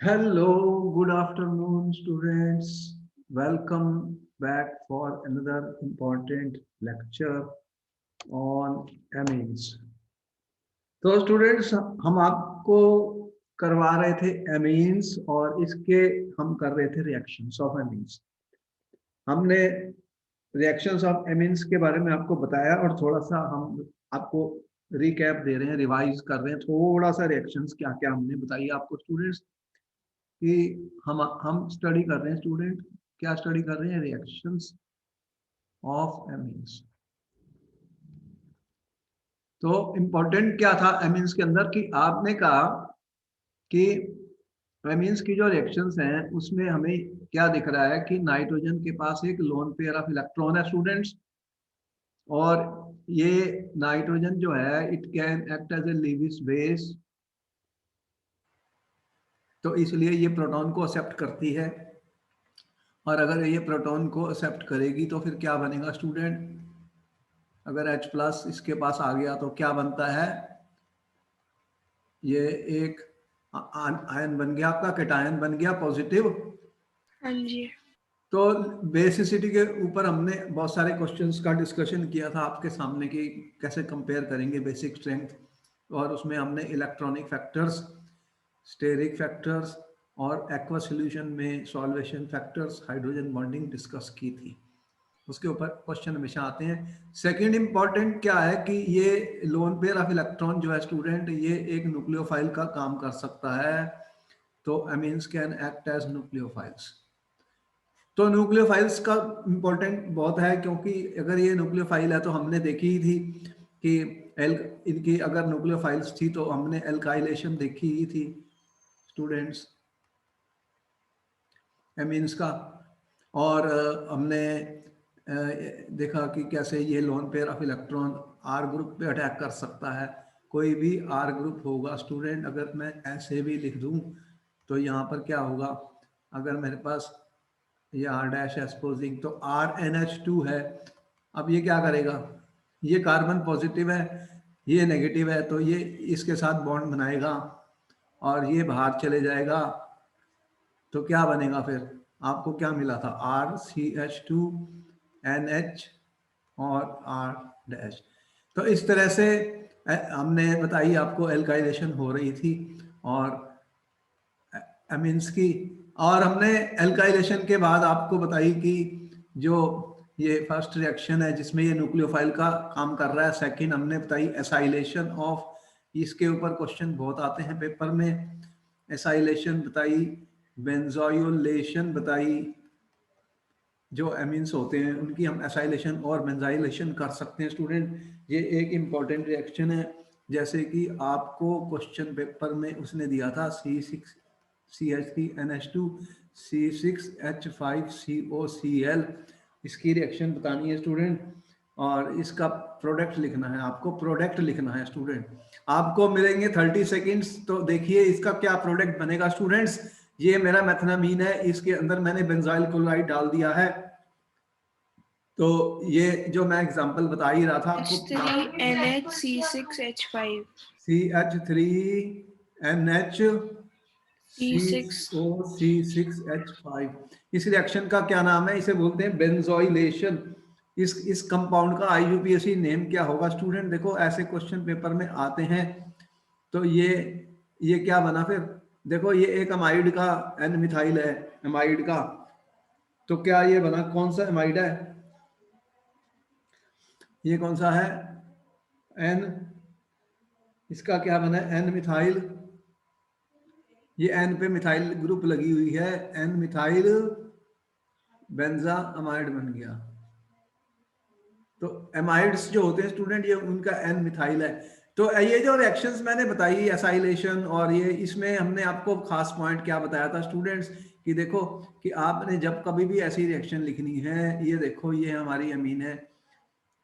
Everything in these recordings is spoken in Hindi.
Hello, good afternoon, students. Welcome back for another important lecture on amines. तो स्टूडेंट्स हम आपको करवा रहे थे amines और इसके हम कर रहे थे रिएक्शंस ऑफ amines. हमने रिएक्शंस ऑफ amines के बारे में आपको बताया और थोड़ा सा हम आपको रिकैप दे रहे हैं, रिवाइज कर रहे हैं थोड़ा सा रिएक्शंस क्या क्या हमने बताई आपको स्टूडेंट्स कि हम स्टडी कर रहे हैं स्टूडेंट क्या स्टडी कर रहे हैं रिएक्शंस ऑफ एमीन्स। तो इम्पोर्टेंट क्या था एमीन्स के अंदर कि आपने कहा कि एमीन्स की जो रिएक्शंस हैं उसमें हमें क्या दिख रहा है कि नाइट्रोजन के पास एक लोन पेयर ऑफ इलेक्ट्रॉन है स्टूडेंट्स, और ये नाइट्रोजन जो है it can act as a Lewis base, तो इसलिए ये प्रोटॉन को एक्सेप्ट करती है। और अगर ये प्रोटॉन को एक्सेप्ट करेगी तो फिर क्या बनेगा स्टूडेंट, अगर H प्लस इसके पास आ गया तो क्या बनता है, ये एक आयन बन गया, आपका कैटायन बन गया पॉजिटिव। हाँ जी। तो बेसिसिटी के ऊपर हमने बहुत सारे क्वेश्चंस का डिस्कशन किया था आपके सामने कि कैसे कंपेयर करेंगे बेसिक स्ट्रेंथ, और उसमें हमने इलेक्ट्रॉनिक फैक्टर्स, स्टेरिक फैक्टर्स और एक्वा सॉल्यूशन में solvation factors, hydrogen bonding discuss की थी। उसके ऊपर क्वेश्चन हमेशा आते हैं। सेकंड इंपॉर्टेंट क्या है कि ये लोन पेयर ऑफ इलेक्ट्रॉन जो है स्टूडेंट, ये एक न्यूक्लियोफाइल का काम कर सकता है। तो amines can act as nucleophiles. तो न्यूक्लियोफाइल्स का इंपॉर्टेंट बहुत है, क्योंकि अगर ये न्यूक्लियोफाइल है तो हमने देखी ही थी कि एल इनकी अगर न्यूक्लियोफाइल्स थी तो हमने एल्काइलेशन देखी ही थी स्टूडेंट्स एमीन्स का। और हमने देखा कि कैसे ये lone pair of electron R group पे अटैक कर सकता है। कोई भी आर ग्रुप होगा स्टूडेंट, अगर मैं ऐसे भी लिख दूं तो यहाँ पर क्या होगा, अगर मेरे पास ये आर डैश है सपोजिंग, तो आर एन एच टू है। अब ये क्या करेगा, ये कार्बन पॉजिटिव है, ये नेगेटिव है, तो ये इसके साथ बॉन्ड बनाएगा और ये बाहर चले जाएगा। तो क्या बनेगा फिर, आपको क्या मिला था, R C H two N H और आर डैश। तो इस तरह से हमने बताई आपको एल्काइलेशन हो रही थी और एमीन्स की। और हमने एल्काइलेशन के बाद आपको बताई कि जो ये फर्स्ट रिएक्शन है जिसमें ये न्यूक्लियोफाइल का काम कर रहा है, सेकंड हमने बताई एसाइलेशन ऑफ, इसके ऊपर क्वेश्चन बहुत आते हैं पेपर में। एसाइलेशन बताई, बेंजोइलेशन बताई, जो एमीन्स होते हैं उनकी हम एसाइलेशन और बेंजाइलेशन कर सकते हैं स्टूडेंट। ये एक इम्पॉर्टेंट रिएक्शन है, जैसे कि आपको क्वेश्चन पेपर में उसने दिया था C6CH3NH2 C6H5COCl, इसकी रिएक्शन बतानी है स्टूडेंट और इसका प्रोडक्ट लिखना है, आपको प्रोडक्ट लिखना है स्टूडेंट। आपको मिलेंगे 30 सेकेंड्स, तो देखिए इसका क्या प्रोडक्ट बनेगा स्टूडेंट्स। ये मेरा मेथनामीन है, इसके अंदर मैंने बेंजाइल क्लोराइड डाल दिया है। तो ये जो मैं एग्जांपल बता ही रहा था आपको, H3NH C6H5 CH3NH C6 COC6H5, इस रिएक्शन का क्या नाम है, इसे बोलते हैं बेंजोइलेशन। इस कंपाउंड का IUPAC नेम क्या होगा स्टूडेंट, देखो ऐसे क्वेश्चन पेपर में आते हैं। तो ये क्या बना फिर, देखो ये एक अमाइड का एन मिथाइल है, अमाइड का। तो क्या ये बना, कौन सा अमाइड है, ये कौन सा है, एन, इसका क्या बना है, एन मिथाइल। ये एन पे मिथाइल ग्रुप लगी हुई है, एन मिथाइल बेंजा अमाइड बन गया। तो एमाइड्स जो होते हैं स्टूडेंट, ये उनका एन मिथाइल है। तो ये जो रिएक्शंस मैंने बताई एसाइलेशन और ये, इसमें हमने आपको खास पॉइंट क्या बताया था स्टूडेंट्स कि देखो कि आपने जब कभी भी ऐसी रिएक्शन लिखनी है, ये देखो ये हमारी अमीन है,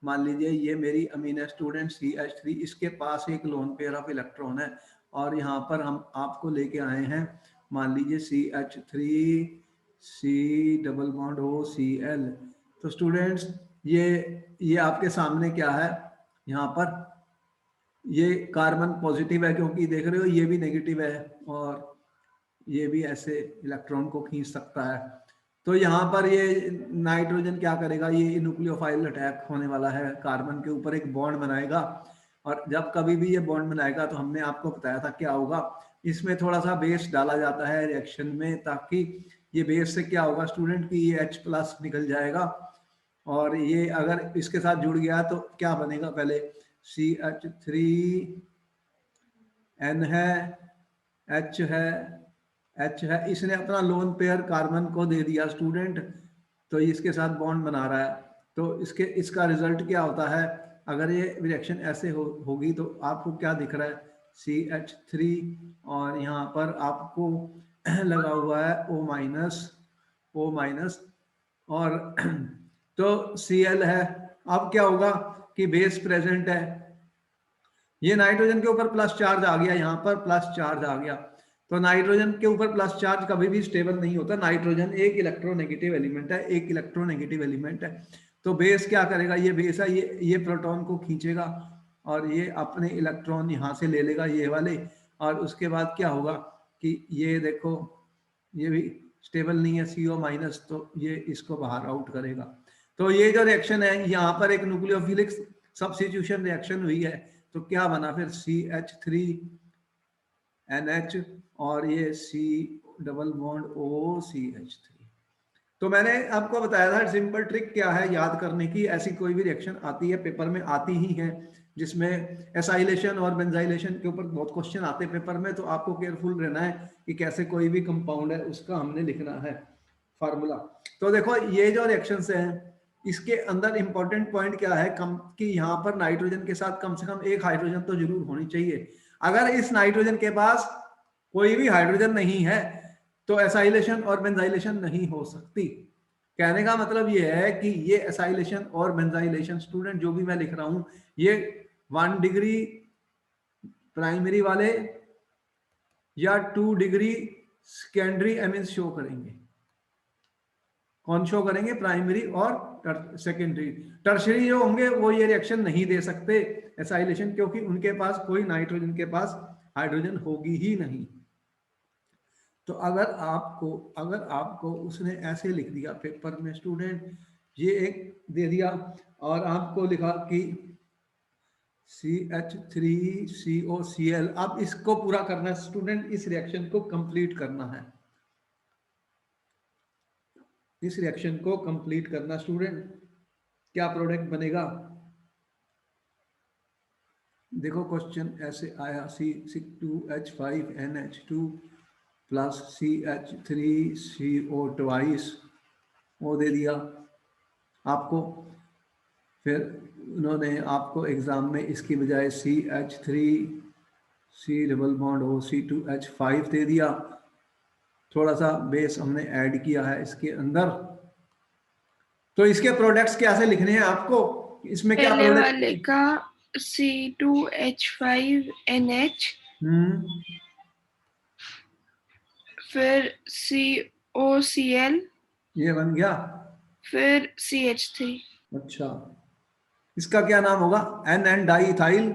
मान लीजिए ये मेरी अमीन है स्टूडेंट CH3, इसके पास एक लोन पेयर ऑफ इलेक्ट्रॉन है और यहाँ पर हम आपको लेके आए हैं, मान लीजिए CH3C डबल बॉन्ड OCl। तो स्टूडेंट्स ये आपके सामने क्या है, यहाँ पर ये कार्बन पॉजिटिव है क्योंकि देख रहे हो ये भी नेगेटिव है, और ये भी ऐसे इलेक्ट्रॉन को खींच सकता है। तो यहाँ पर ये नाइट्रोजन क्या करेगा, ये न्यूक्लियोफाइल अटैक होने वाला है, कार्बन के ऊपर एक बॉन्ड बनाएगा, और जब कभी भी ये बॉन्ड बनाएगा तो हमने आपको बताया था क्या होगा, इसमें थोड़ा सा बेस डाला जाता है रिएक्शन में, ताकि ये बेस से क्या होगा स्टूडेंट की ये H+ निकल जाएगा, और ये अगर इसके साथ जुड़ गया तो क्या बनेगा, पहले CH3N है, H है, इसने अपना लोन पेयर कार्बन को दे दिया स्टूडेंट, तो इसके साथ बॉन्ड बना रहा है। तो इसका रिजल्ट क्या होता है, अगर ये रिएक्शन ऐसे होगी तो आपको क्या दिख रहा है, CH3, और यहाँ पर आपको लगा हुआ है O-, और तो Cl है। अब क्या होगा कि बेस प्रेजेंट है, ये नाइट्रोजन के ऊपर प्लस चार्ज आ गया, यहाँ पर प्लस चार्ज आ गया, तो नाइट्रोजन के ऊपर प्लस चार्ज कभी भी स्टेबल नहीं होता, नाइट्रोजन एक इलेक्ट्रोनेगेटिव एलिमेंट है, तो बेस क्या करेगा, ये बेस है, ये प्रोटॉन को खींचेगा और ये अपने इलेक्ट्रॉन यहाँ से ले लेगा ये वाले, और उसके बाद क्या होगा कि ये देखो ये भी स्टेबल नहीं है CO-, तो ये इसको बाहर आउट करेगा। तो ये जो रिएक्शन है, यहाँ पर एक न्यूक्लियोफिलिक सब्स्टिट्यूशन रिएक्शन हुई है, तो क्या बना फिर CH3NH और ये C♯OCH3। तो मैंने आपको बताया था सिंपल ट्रिक क्या है याद करने की, ऐसी कोई भी रिएक्शन आती है पेपर में, आती ही है, जिसमें एसाइलेशन और बेंजाइलेशन के ऊपर बहुत क्वेश्चन आते हैं पेपर में, तो आपको केयरफुल रहना है कि कैसे कोई भी कंपाउंड है उसका हमने लिखना है फार्मूला। तो देखो ये जो रिएक्शंस हैं, इसके अंदर इंपॉर्टेंट पॉइंट क्या है, कि यहाँ पर नाइट्रोजन के साथ कम से कम एक हाइड्रोजन तो जरूर होनी चाहिए। अगर इस नाइट्रोजन के पास कोई भी हाइड्रोजन नहीं है तो एसाइलेशन और बेंजाइलेशन नहीं हो सकती। कहने का मतलब ये है कि ये एसाइलेशन और बेंजाइलेशन स्टूडेंट जो भी मैं लिख रहा हूं, ये 1 डिग्री प्राइमरी वाले या 2 डिग्री सेकेंडरी एमिन्स शो करेंगे। कौन शो करेंगे, प्राइमरी और सेकेंडरी। टर्शरी जो होंगे वो ये रिएक्शन नहीं दे सकते एसाइलेशन, क्योंकि उनके पास कोई नाइट्रोजन के पास हाइड्रोजन होगी ही नहीं। तो अगर आपको उसने ऐसे लिख दिया पेपर में स्टूडेंट, ये एक दे दिया और आपको लिखा कि CH3COCl, अब इसको पूरा करना है स्टूडेंट, इस रिएक्शन को कंप्लीट करना है, इस रिएक्शन को कंप्लीट करना स्टूडेंट। क्या प्रोडक्ट बनेगा, देखो क्वेश्चन ऐसे आया, C2H5NH2 प्लस CH3CO ट्वाइस, वो दे दिया आपको, फिर उन्होंने आपको एग्जाम में इसकी बजाय CH3C♯OC2H5 दे दिया, थोड़ा सा बेस हमने ऐड किया है इसके अंदर। तो इसके प्रोडक्ट्स कैसे लिखने हैं आपको, इसमें क्या पहले प्रोडक्ट, वाले का C2H5NH, फिर COCl, ये बन गया, फिर CH3। अच्छा इसका क्या नाम होगा, NN डाई इथाइल।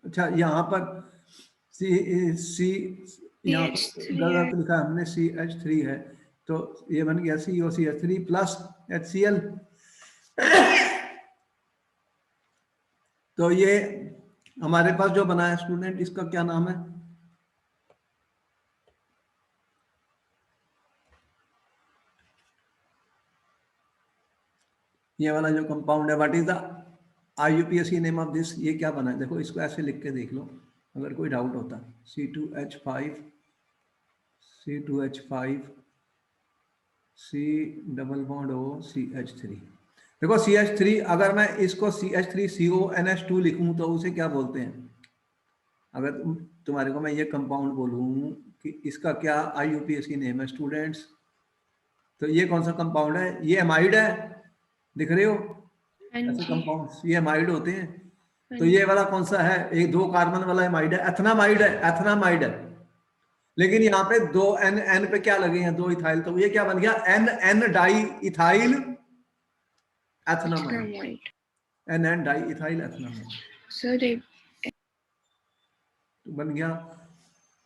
अच्छा यहाँ पर सी यहाँ पर CH3 गलत है। लिखा हमने, CH3 है, तो ये बन गया COCH3 प्लस HCl। तो ये हमारे पास जो बना है स्टूडेंट, इसका क्या नाम है, ये वाला जो कंपाउंड है, what is the IUPAC name of this, ये क्या बना है, देखो इसको ऐसे लिख के देख लो अगर कोई डाउट होता, C2H5 C♯OCH3। देखो CH3, अगर मैं इसको CH3CONH2 लिखूं तो उसे क्या बोलते हैं, अगर तुम्हारे को मैं ये कंपाउंड बोलूं कि इसका क्या IUPAC नेम है स्टूडेंट्स, तो ये कौन सा कंपाउंड है, ये एमाइड है, दिख रहे हो, हाँ ऐसे जी। कंपाउंड्स ये एमाइड होते हैं। हाँ तो ये जी। वाला कौन सा है, एक 2 कार्बन वाला एमाइड है, एथनामाइड है, लेकिन यहाँ पे 2 N पे क्या लगे हैं, 2 इथाइल, तो ये क्या बन गया, NN di ethyl ethanamide, Ethnamide। NN di ethyl ethanamide, sir तो बन गया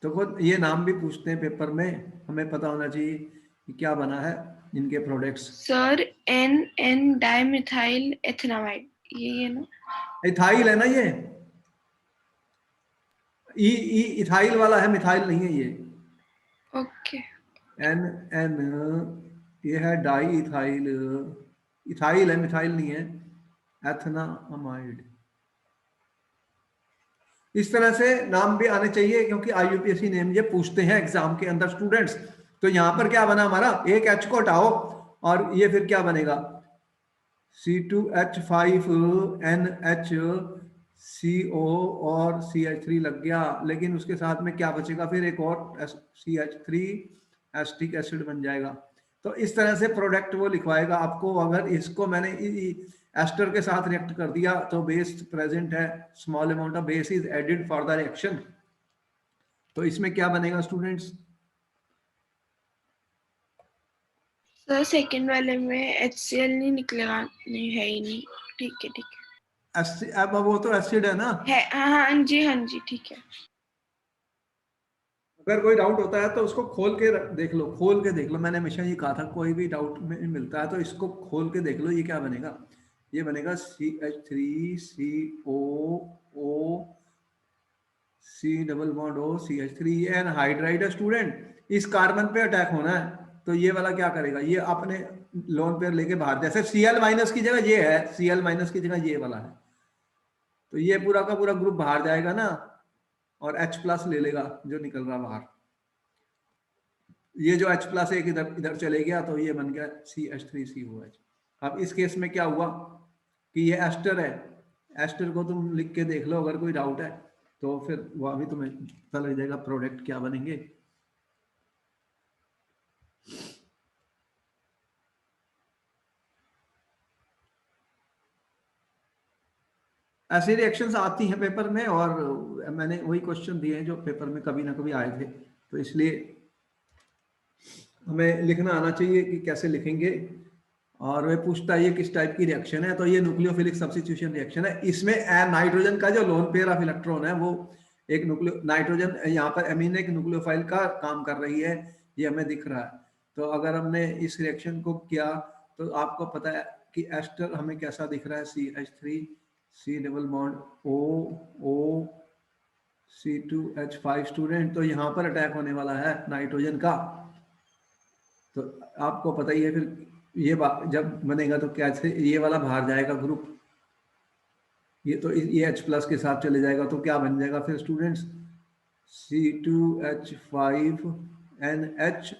तो खुद ये नाम भी पूछते हैं पेपर में, हमें पता होना चाहिए कि क्या बना है इनके प्रोडक्ट्स। सर एन डाइमिथाइल एथेनामाइड, ये ना? इथाइल है ना ये, इथाइल वाला है, मिथाइल नहीं है ये। ओके। एन एन ये है डाई इथाइल, इथाइल है, मिथाइल नहीं है। एथनामाइड, इस तरह से नाम भी आने चाहिए क्योंकि IUPAC नेम ये पूछते हैं एग्जाम के अंदर स्टूडेंट्स। तो यहां पर क्या बना हमारा, एक H को हटाओ और ये फिर क्या बनेगा, C2H5NH और CH3 लग गया, लेकिन उसके साथ में क्या बचेगा फिर, एक और CH3 एसिटिक एसिड बन जाएगा। तो इस तरह से प्रोडक्ट वो लिखवाएगा आपको। अगर इसको मैंने एस्टर के साथ रिएक्ट कर दिया तो बेस प्रेजेंट है, small amount of base is added for the reaction. तो इसमें क्या बनेगा स्टूडेंट्स, सर सेकंड वाले में HCl नहीं निकलेगा, नहीं है ही नहीं। ठीक है ठीक अब वो तो एसिड है ना। है। हाँ जी हाँ जी, ठीक है। अगर कोई डाउट होता है तो उसको खोल के देख लो, खोल के देख लो, मैंने हमेशा ये कहा था कोई भी डाउट में मिलता है तो इसको खोल के देख लो। ये क्या बनेगा, ये बनेगा CH3CO, C double bond O CH3, ये एनहाइड्राइड है स्टूडेंट। इस कार्बन पे अटैक होना है तो ये वाला क्या करेगा, ये अपने लोन पेयर लेके बाहर, जैसे Cl माइनस की जगह ये है, Cl माइनस की जगह ये वाला है, तो ये पूरा का पूरा ग्रुप बाहर जाएगा ना और H प्लस ले लेगा जो निकल रहा बाहर। ये जो H प्लस एक इधर इधर चले गया तो ये बन गया CH3COH। अब इस केस में क्या हुआ कि ये एस्टर है, एस्टर को तुम लिख के देख लो, अगर कोई डाउट है तो फिर वह भी तुम्हें पता लग जाएगा प्रोडक्ट क्या बनेंगे। ऐसी रिएक्शंस आती हैं पेपर में, और मैंने वही क्वेश्चन दिए हैं जो पेपर में कभी ना कभी आए थे, तो इसलिए हमें लिखना आना चाहिए कि कैसे लिखेंगे। और वह पूछता है ये किस टाइप की रिएक्शन है, तो ये न्यूक्लियोफिलिक सब्स्टिट्यूशन रिएक्शन है। इसमें नाइट्रोजन का जो लोन पेयर ऑफ इलेक्ट्रॉन है वो एक नाइट्रोजन यहाँ पर एमीन एक न्यूक्लियोफाइल का काम कर रही है, ये हमें दिख रहा है। तो अगर हमने इस रिएक्शन को किया तो आपको पता है कि एस्टर हमें कैसा दिख रहा है, CH3 C double bond O C2H5 student. तो यहाँ पर अटैक होने वाला है नाइट्रोजन का, तो आपको पता ही है फिर ये जब बनेगा तो कैसे ये वाला बाहर जाएगा ग्रुप, ये तो ये H प्लस के साथ चले जाएगा तो क्या बन जाएगा फिर स्टूडेंट्स, C2H5NH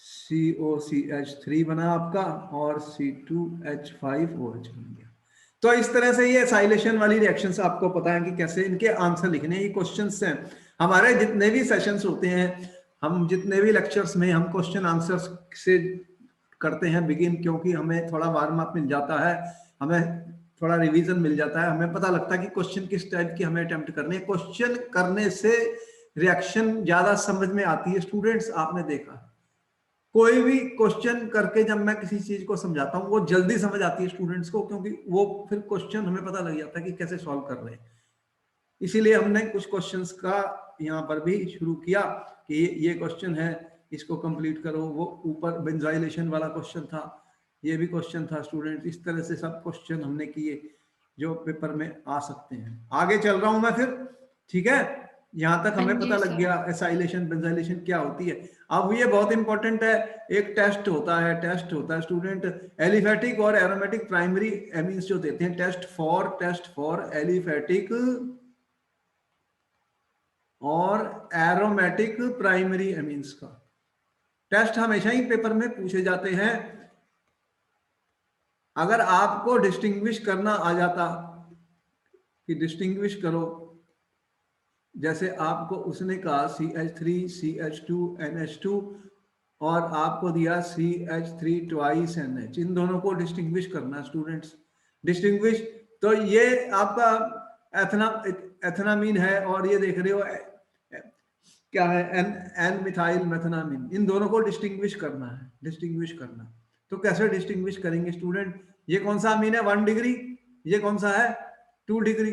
COCH3 बना आपका और C2H5OH बन गया। तो इस तरह से ये साइलेशन वाली रिएक्शंस आपको पता है कि कैसे इनके आंसर लिखने, ये क्वेश्चंस हैं हमारे जितने भी सेशंस होते हैं, हम जितने भी लेक्चर्स में हम क्वेश्चन आंसर्स से करते हैं बिगिन, क्योंकि हमें थोड़ा वार्म अप मिल जाता है, हमें थोड़ा रिवीजन मिल जाता है, हमें पता लगता है कि क्वेश्चन किस टाइप की हमें अटेम्प्ट करने हैं। क्वेश्चन करने से रिएक्शन ज्यादा समझ में आती है स्टूडेंट्स। आपने देखा कोई भी क्वेश्चन करके जब मैं किसी चीज को समझाता हूँ वो जल्दी समझ आती है स्टूडेंट्स को, क्योंकि वो फिर क्वेश्चन हमें पता लग जाता है कि कैसे सॉल्व कर रहे हैं। इसीलिए हमने कुछ क्वेश्चंस का यहाँ पर भी शुरू किया कि ये क्वेश्चन है, इसको कंप्लीट करो। वो ऊपर बेंजाइलेशन वाला क्वेश्चन था, ये भी क्वेश्चन था स्टूडेंट। इस तरह से सब क्वेश्चन हमने किए जो पेपर में आ सकते हैं। आगे चल रहा हूं मैं फिर, ठीक है, यहाँ तक हमें पता लग गया एसाइलेशन बेंजाइलेशन क्या होती है। अब ये बहुत इंपॉर्टेंट है, एक टेस्ट होता है स्टूडेंट, एलिफेटिक और एरोमेटिक प्राइमरी एमीन्स जो देते हैं, टेस्ट फॉर एलिफेटिक और एरोमेटिक प्राइमरी एमीन्स का टेस्ट हमेशा ही पेपर में पूछे जाते हैं। अगर आपको डिस्टिंग्विश करना आ जाता कि डिस्टिंग्विश करो, जैसे आपको उसने कहा CH3 CH2 NH2 और आपको दिया CH3 ट्वाइस NH, इन दोनों को डिस्टिंग्विश करना स्टूडेंट्स। डिस्टिंग्विश तो ये आपका एथनामीन है और ये देख रहे हो क्या है, एन मिथाइल मेथनामीन। इन दोनों को डिस्टिंग्विश करना है, डिस्टिंग्विश करना। तो कैसे डिस्टिंग्विश करेंगे स्टूडेंट, ये कौन सा अमीन है 1 डिग्री, ये कौन सा है 2 डिग्री।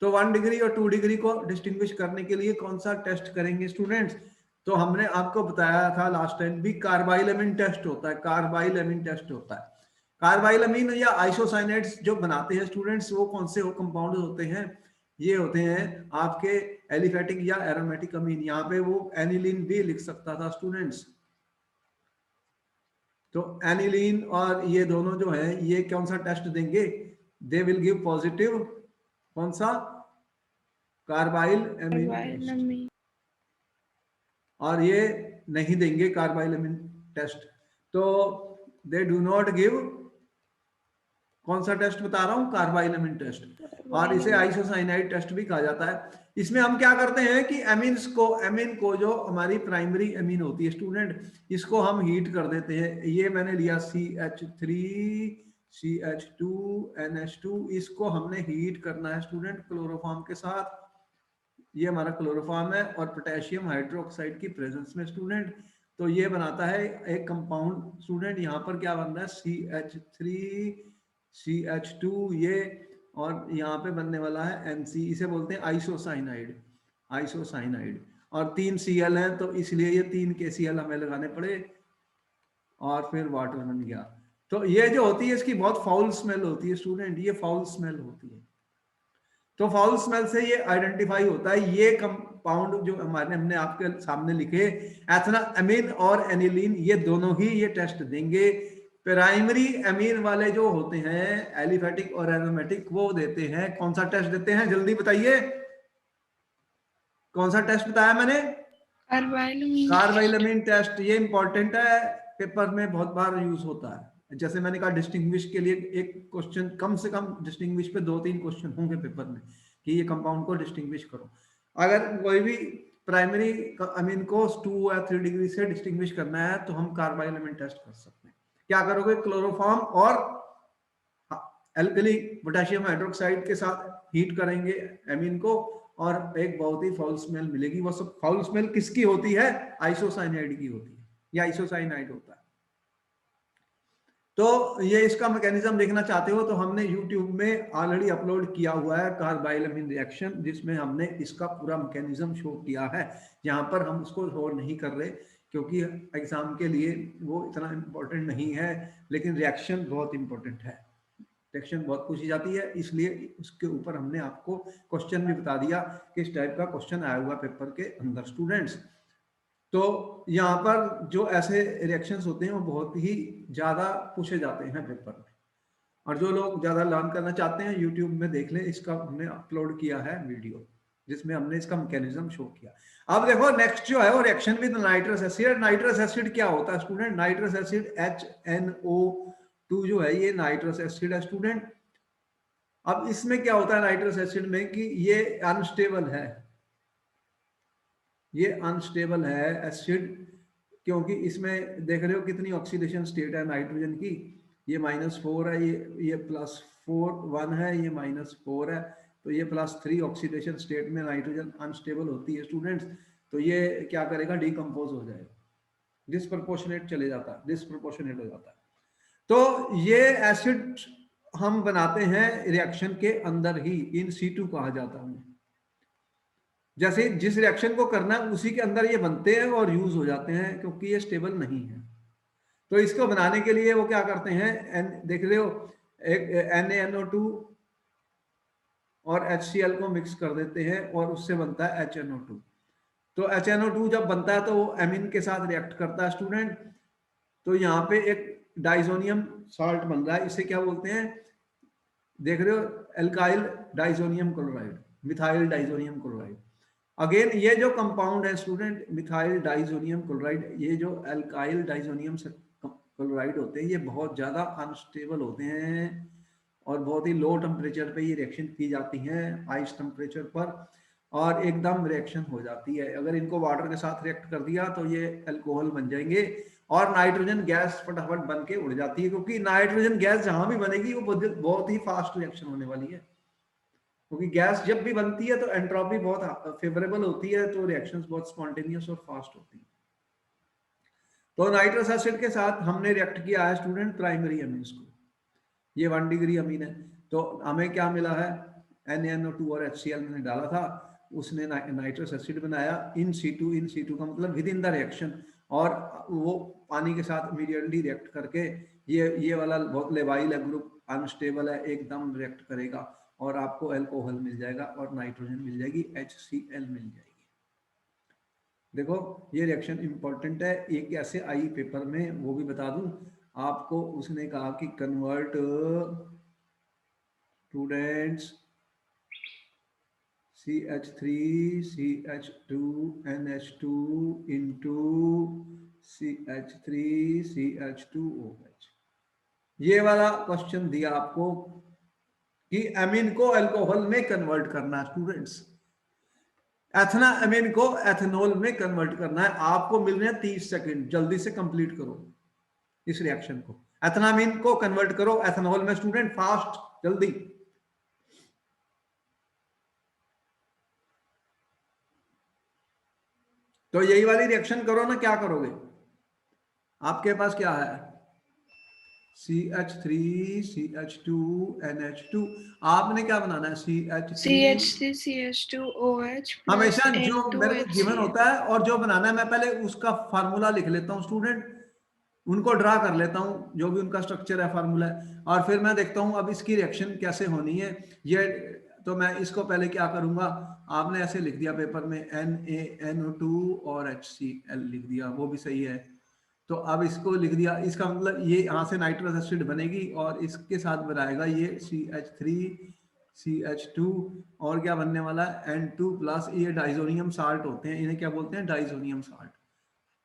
तो 1 डिग्री और 2 डिग्री को डिस्टिंग्विश करने के लिए कौन सा टेस्ट करेंगे स्टूडेंट्स? तो हमने आपको बताया था लास्ट टाइम भी, कार्बाइलमिन टेस्ट होता है, कार्बाइलमिन टेस्ट होता है। कार्बाइलमिन या आइसोसाइनेट्स जो बनाते हैं स्टूडेंट्स, वो कौन से कंपाउंड होते हैं? ये होते हैं आपके एलिफेटिक या एरोमेटिक अमीन। यहाँ पे वो एनिलीन भी लिख सकता था स्टूडेंट्स। तो एनिलीन और ये दोनों जो है, ये कौन सा टेस्ट देंगे? दे विल गिव पॉजिटिव, कौन सा? Carbylamine test. कार्बाइलमिन। और ये नहीं देंगे कार्बाइलमिन टेस्ट, तो दे डू नॉट गिव कौन सा टेस्ट बता रहा हूं? कार्बाइलमिन टेस्ट। और इसे आइसोसाइनाइड टेस्ट भी कहा जाता है। इसमें हम क्या करते हैं कि एमीन को जो हमारी प्राइमरी एमीन होती है स्टूडेंट, इसको हम हीट कर देते हैं। ये मैंने लिया CH3 CH2 NH2, इसको हमने हीट करना है स्टूडेंट क्लोरोफॉर्म के साथ। ये हमारा क्लोरोफॉर्म है और पोटेशियम हाइड्रोक्साइड की प्रेजेंस में स्टूडेंट, तो ये बनाता है एक कंपाउंड स्टूडेंट। यहाँ पर क्या बन रहा है? CH3 CH2 ये, और यहाँ पे बनने वाला है NC, इसे बोलते हैं आइसोसाइनाइड। आइसोसाइनाइड और 3 Cl हैं, तो इसलिए ये 3 KCl हमें लगाने पड़े और फिर वाटर बन गया। तो ये जो होती है इसकी बहुत फाउल स्मेल होती है स्टूडेंट, ये फाउल स्मेल होती है। तो फाउल स्मेल से ये आइडेंटिफाई होता है। ये कंपाउंड जो हमने आपके सामने लिखे, एथेनामीन और एनिलीन, ये दोनों ही ये टेस्ट देंगे। प्राइमरी एमीन वाले जो होते हैं एलिफेटिक और एरोमेटिक, वो देते हैं कौन सा टेस्ट देते हैं? जल्दी बताइए, कौन सा टेस्ट बताया मैंने? कार्बाइलमिन। कार्बाइलमिन टेस्ट। ये इंपॉर्टेंट है, पेपर में बहुत बार यूज होता है। जैसे मैंने कहा डिस्टिंग्विश के लिए एक क्वेश्चन, कम से कम डिस्टिंग्विश पे 2-3 क्वेश्चन होंगे पेपर में कि ये कंपाउंड को डिस्टिंग्विश करो। अगर कोई भी प्राइमरी अमीन को 2 या 3 डिग्री से डिस्टिंग्विश करना है तो हम कार्बाइलमिन टेस्ट कर सकते हैं। क्या करोगे? क्लोरोफॉर्म और एल्कली पोटेशियम हाइड्रोक्साइड के साथ हीट करेंगे एमीन को, और एक बहुत ही फाउल स्मेल मिलेगी। वो सब फाउल स्मेल किसकी होती है? आइसोसाइनाइड की होती है, या आइसोसाइनाइड होता है। तो ये इसका मैकेनिज्म देखना चाहते हो तो हमने YouTube में ऑलरेडी अपलोड किया हुआ है कार्बाइलमिन रिएक्शन, जिसमें हमने इसका पूरा मैकेनिज्म शो किया है। यहाँ पर हम उसको शो नहीं कर रहे क्योंकि एग्जाम के लिए वो इतना इम्पोर्टेंट नहीं है, लेकिन रिएक्शन बहुत इंपॉर्टेंट है। रिएक्शन बहुत पूछी जाती है, इसलिए उसके ऊपर हमने आपको क्वेश्चन भी बता दिया किस टाइप का क्वेश्चन आया हुआ पेपर के अंदर स्टूडेंट्स। तो यहाँ पर जो ऐसे रिएक्शंस होते हैं वो बहुत ही ज़्यादा पूछे जाते हैं पेपर में, और जो लोग ज़्यादा लर्न करना चाहते हैं यूट्यूब में देख लें, इसका हमने अपलोड किया है वीडियो जिसमें हमने इसका मैकेनिज्म शो किया। अब देखो नेक्स्ट जो है वो reaction with nitrous acid. Nitrous acid क्या होता है स्टूडेंट? नाइट्रस एसिड HNO2 जो है ये नाइट्रस एसिड है स्टूडेंट। अब इसमें क्या होता है नाइट्रस एसिड में कि ये अनस्टेबल है, ये अनस्टेबल है एसिड, क्योंकि इसमें देख रहे हो कितनी ऑक्सीडेशन स्टेट है नाइट्रोजन की। ये -4 है, ये +4 है, ये -4 है, तो ये +3 ऑक्सीडेशन स्टेट में नाइट्रोजन अनस्टेबल होती है स्टूडेंट्स। तो ये क्या करेगा? डिकम्पोज हो जाएगा, डिस्प्रपोर्शनेट चले जाता है, डिस्प्रपोर्शनेट हो जाता है। तो ये एसिड हम बनाते हैं रिएक्शन के अंदर ही, इन सीटू कहा जाता है। जैसे जिस रिएक्शन को करना है उसी के अंदर ये बनते हैं और यूज हो जाते हैं, क्योंकि ये स्टेबल नहीं है। तो इसको बनाने के लिए वो क्या करते हैं, देख रहे हो, एक NaNO2 और HCl को मिक्स कर देते हैं और उससे बनता है HNO2। तो HNO2 जब बनता है तो वो एमीन के साथ रिएक्ट करता है स्टूडेंट। तो यहाँ पे एक डाइजोनियम साल्ट बन रहा है, इसे क्या बोलते हैं? देख रहे हो, alkyl diazonium chloride, methyl diazonium chloride. Again ये जो कंपाउंड है स्टूडेंट मिथाइल डाइजोनियम क्लोराइड, ये जो एल्काइल डाइजोनियम क्लोराइड होते हैं ये बहुत ज़्यादा अनस्टेबल होते हैं और बहुत ही लो टेम्परेचर पे ये रिएक्शन की जाती हैं, हाईएस्ट टेम्परेचर पर, और एकदम रिएक्शन हो जाती है। अगर इनको वाटर के साथ रिएक्ट कर दिया तो ये अल्कोहल बन जाएंगे और नाइट्रोजन गैस फटाफट बन के उड़ जाती है, क्योंकि नाइट्रोजन गैस जहां भी बनेगी वो बहुत ही फास्ट रिएक्शन होने वाली है। क्योंकि गैस जब भी बनती है तो एंट्रोपी बहुत फेवरेबल होती है, तो रिएक्शंस बहुत स्पॉन्टेनियस और फास्ट होती है। तो नाइट्रस एसिड के साथ हमने रिएक्ट किया है स्टूडेंट प्राइमरी अमीन्स को, ये 1 डिग्री अमीन है। तो हमें क्या मिला है? NaNO2 और HCl मैंने डाला था, उसने नाइट्रस एसिड बनाया इन सीटू का मतलब विद इन द रिएक्शन, और वो पानी के साथ इमीडिएटली रिएक्ट करके ये वाला बहुत लेवाइल है ग्रुप, अनस्टेबल है, एकदम रिएक्ट करेगा और आपको अल्कोहल मिल जाएगा और नाइट्रोजन मिल जाएगी, HCl मिल जाएगी। देखो ये रिएक्शन इंपॉर्टेंट है, ये कैसे आई पेपर में वो भी बता दूं आपको। उसने कहा कि convert students CH3 CH2 NH2 into CH3 CH2OH, ये वाला क्वेश्चन दिया आपको कि एमीन को अल्कोहल में कन्वर्ट करना है स्टूडेंट्स, एथना एमीन को एथेनॉल में कन्वर्ट करना है। आपको मिल रहे हैं 30 सेकंड, जल्दी से कंप्लीट करो इस रिएक्शन को, एथनामीन को कन्वर्ट करो एथेनॉल में स्टूडेंट, फास्ट जल्दी। तो यही वाली रिएक्शन करो ना, क्या करोगे, आपके पास क्या है CH3 CH2 NH2, आपने क्या बनाना है CH3 CH2OH हमेशा plus जो मेरे को गिवन N2HCl। होता है और जो बनाना है मैं पहले उसका फार्मूला लिख लेता हूँ स्टूडेंट, उनको ड्रा कर लेता हूँ जो भी उनका स्ट्रक्चर है, फार्मूला है, और फिर मैं देखता हूँ अब इसकी रिएक्शन कैसे होनी है। ये तो मैं इसको पहले क्या करूंगा, आपने ऐसे लिख दिया पेपर में NaNO2 और HCl लिख दिया, वो भी सही है। तो अब इसको लिख दिया, इसका मतलब ये यहाँ से नाइट्रस एसिड बनेगी और इसके साथ बनाएगा ये CH3 CH2, और क्या बनने वाला है N2 प्लस, ये डाइजोनियम साल्ट होते हैं, इन्हें क्या बोलते हैं, डाइजोनियम साल्ट।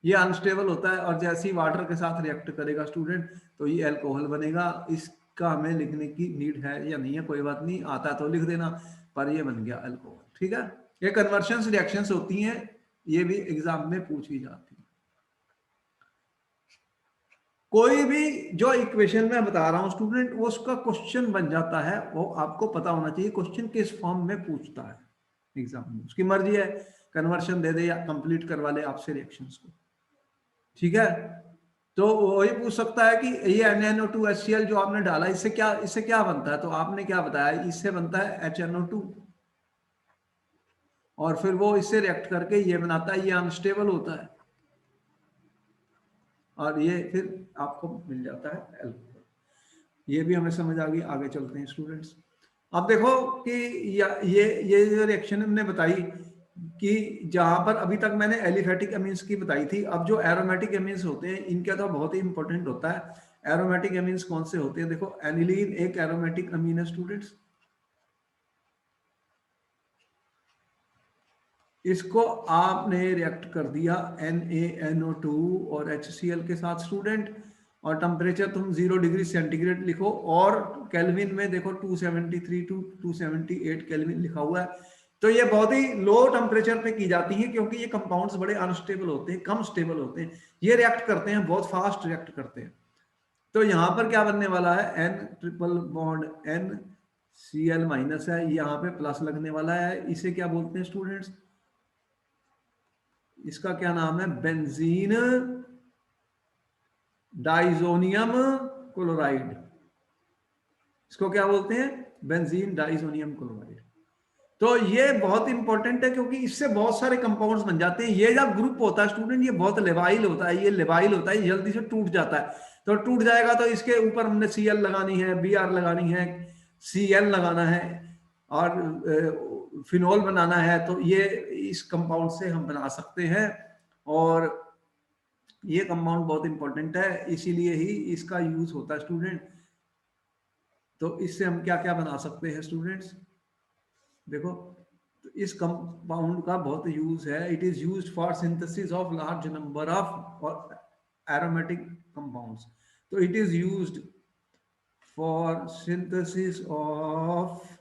ये अनस्टेबल होता है और जैसे ही वाटर के साथ रिएक्ट करेगा स्टूडेंट तो ये अल्कोहल बनेगा। इसका हमें लिखने की नीड है या नहीं है, कोई बात नहीं, आता तो लिख देना, पर ये बन गया अल्कोहल। ठीक है, ये कन्वर्शन रिएक्शंस होती हैं, ये भी एग्जाम में पूछी जाती है। कोई भी जो इक्वेशन में बता रहा हूं स्टूडेंट, वो उसका क्वेश्चन बन जाता है, वो आपको पता होना चाहिए क्वेश्चन किस फॉर्म में पूछता है एग्जाम में, उसकी मर्जी है कन्वर्शन दे दे या कंप्लीट करवा ले आपसे रिएक्शंस को। ठीक है, तो वही पूछ सकता है कि ये NaNO2HCl जो आपने डाला इससे क्या बनता है, तो आपने क्या बताया, इससे बनता है HNO2, और फिर वो इससे रिएक्ट करके ये बनाता है, ये अनस्टेबल होता है और ये फिर आपको मिल जाता है अल्कोहल। ये भी हमें समझ आ गई, आगे चलते हैं स्टूडेंट्स। अब देखो कि ये जो रिएक्शन हमने बताई कि जहां पर अभी तक मैंने एलिफेटिक अमीन्स की बताई थी, अब जो एरोमेटिक अमीन्स होते हैं इनका तो बहुत ही इंपॉर्टेंट होता है। एरोमेटिक अमीन्स कौन से होते हैं, देखो एनिलीन एक एरोमेटिक अमीन है स्टूडेंट्स, इसको आपने रिएक्ट कर दिया NaNO2 और HCl के साथ स्टूडेंट, और टेम्परेचर तुम 0 डिग्री सेंटीग्रेड लिखो, और केल्विन में देखो 273 टू 278 केल्विन लिखा हुआ है। तो ये बहुत ही लो टेम्परेचर पे की जाती है क्योंकि ये कंपाउंड्स बड़े अनस्टेबल होते हैं, कम स्टेबल होते हैं, ये रिएक्ट करते हैं, बहुत फास्ट रिएक्ट करते हैं। तो यहाँ पर क्या बनने वाला है, N triple bond NCl minus है, यहाँ पे प्लस लगने वाला है, इसे क्या बोलते हैं स्टूडेंट्स, इसका क्या नाम है, बेंजीन डाइजोनियम क्लोराइड, इसको क्या बोलते हैं, बेंजीन डाइजोनियम क्लोराइड। तो ये बहुत इंपॉर्टेंट है क्योंकि इससे बहुत सारे कंपाउंड्स बन जाते हैं। ये जब ग्रुप होता है स्टूडेंट, ये बहुत लेवाइल होता है, ये लेवाइल होता है, ये जल्दी से टूट जाता है। तो टूट जाएगा तो इसके ऊपर हमने Cl लगानी है, Br लगानी है, Cl लगाना है, और फिनोल बनाना है, तो ये इस कंपाउंड से हम बना सकते हैं, और ये कंपाउंड बहुत इंपॉर्टेंट है, इसीलिए ही इसका यूज होता है स्टूडेंट। तो इससे हम क्या क्या बना सकते हैं स्टूडेंट्स, देखो तो इस कंपाउंड का बहुत यूज है, it is used for synthesis of large number of aromatic compounds. तो it is used for synthesis of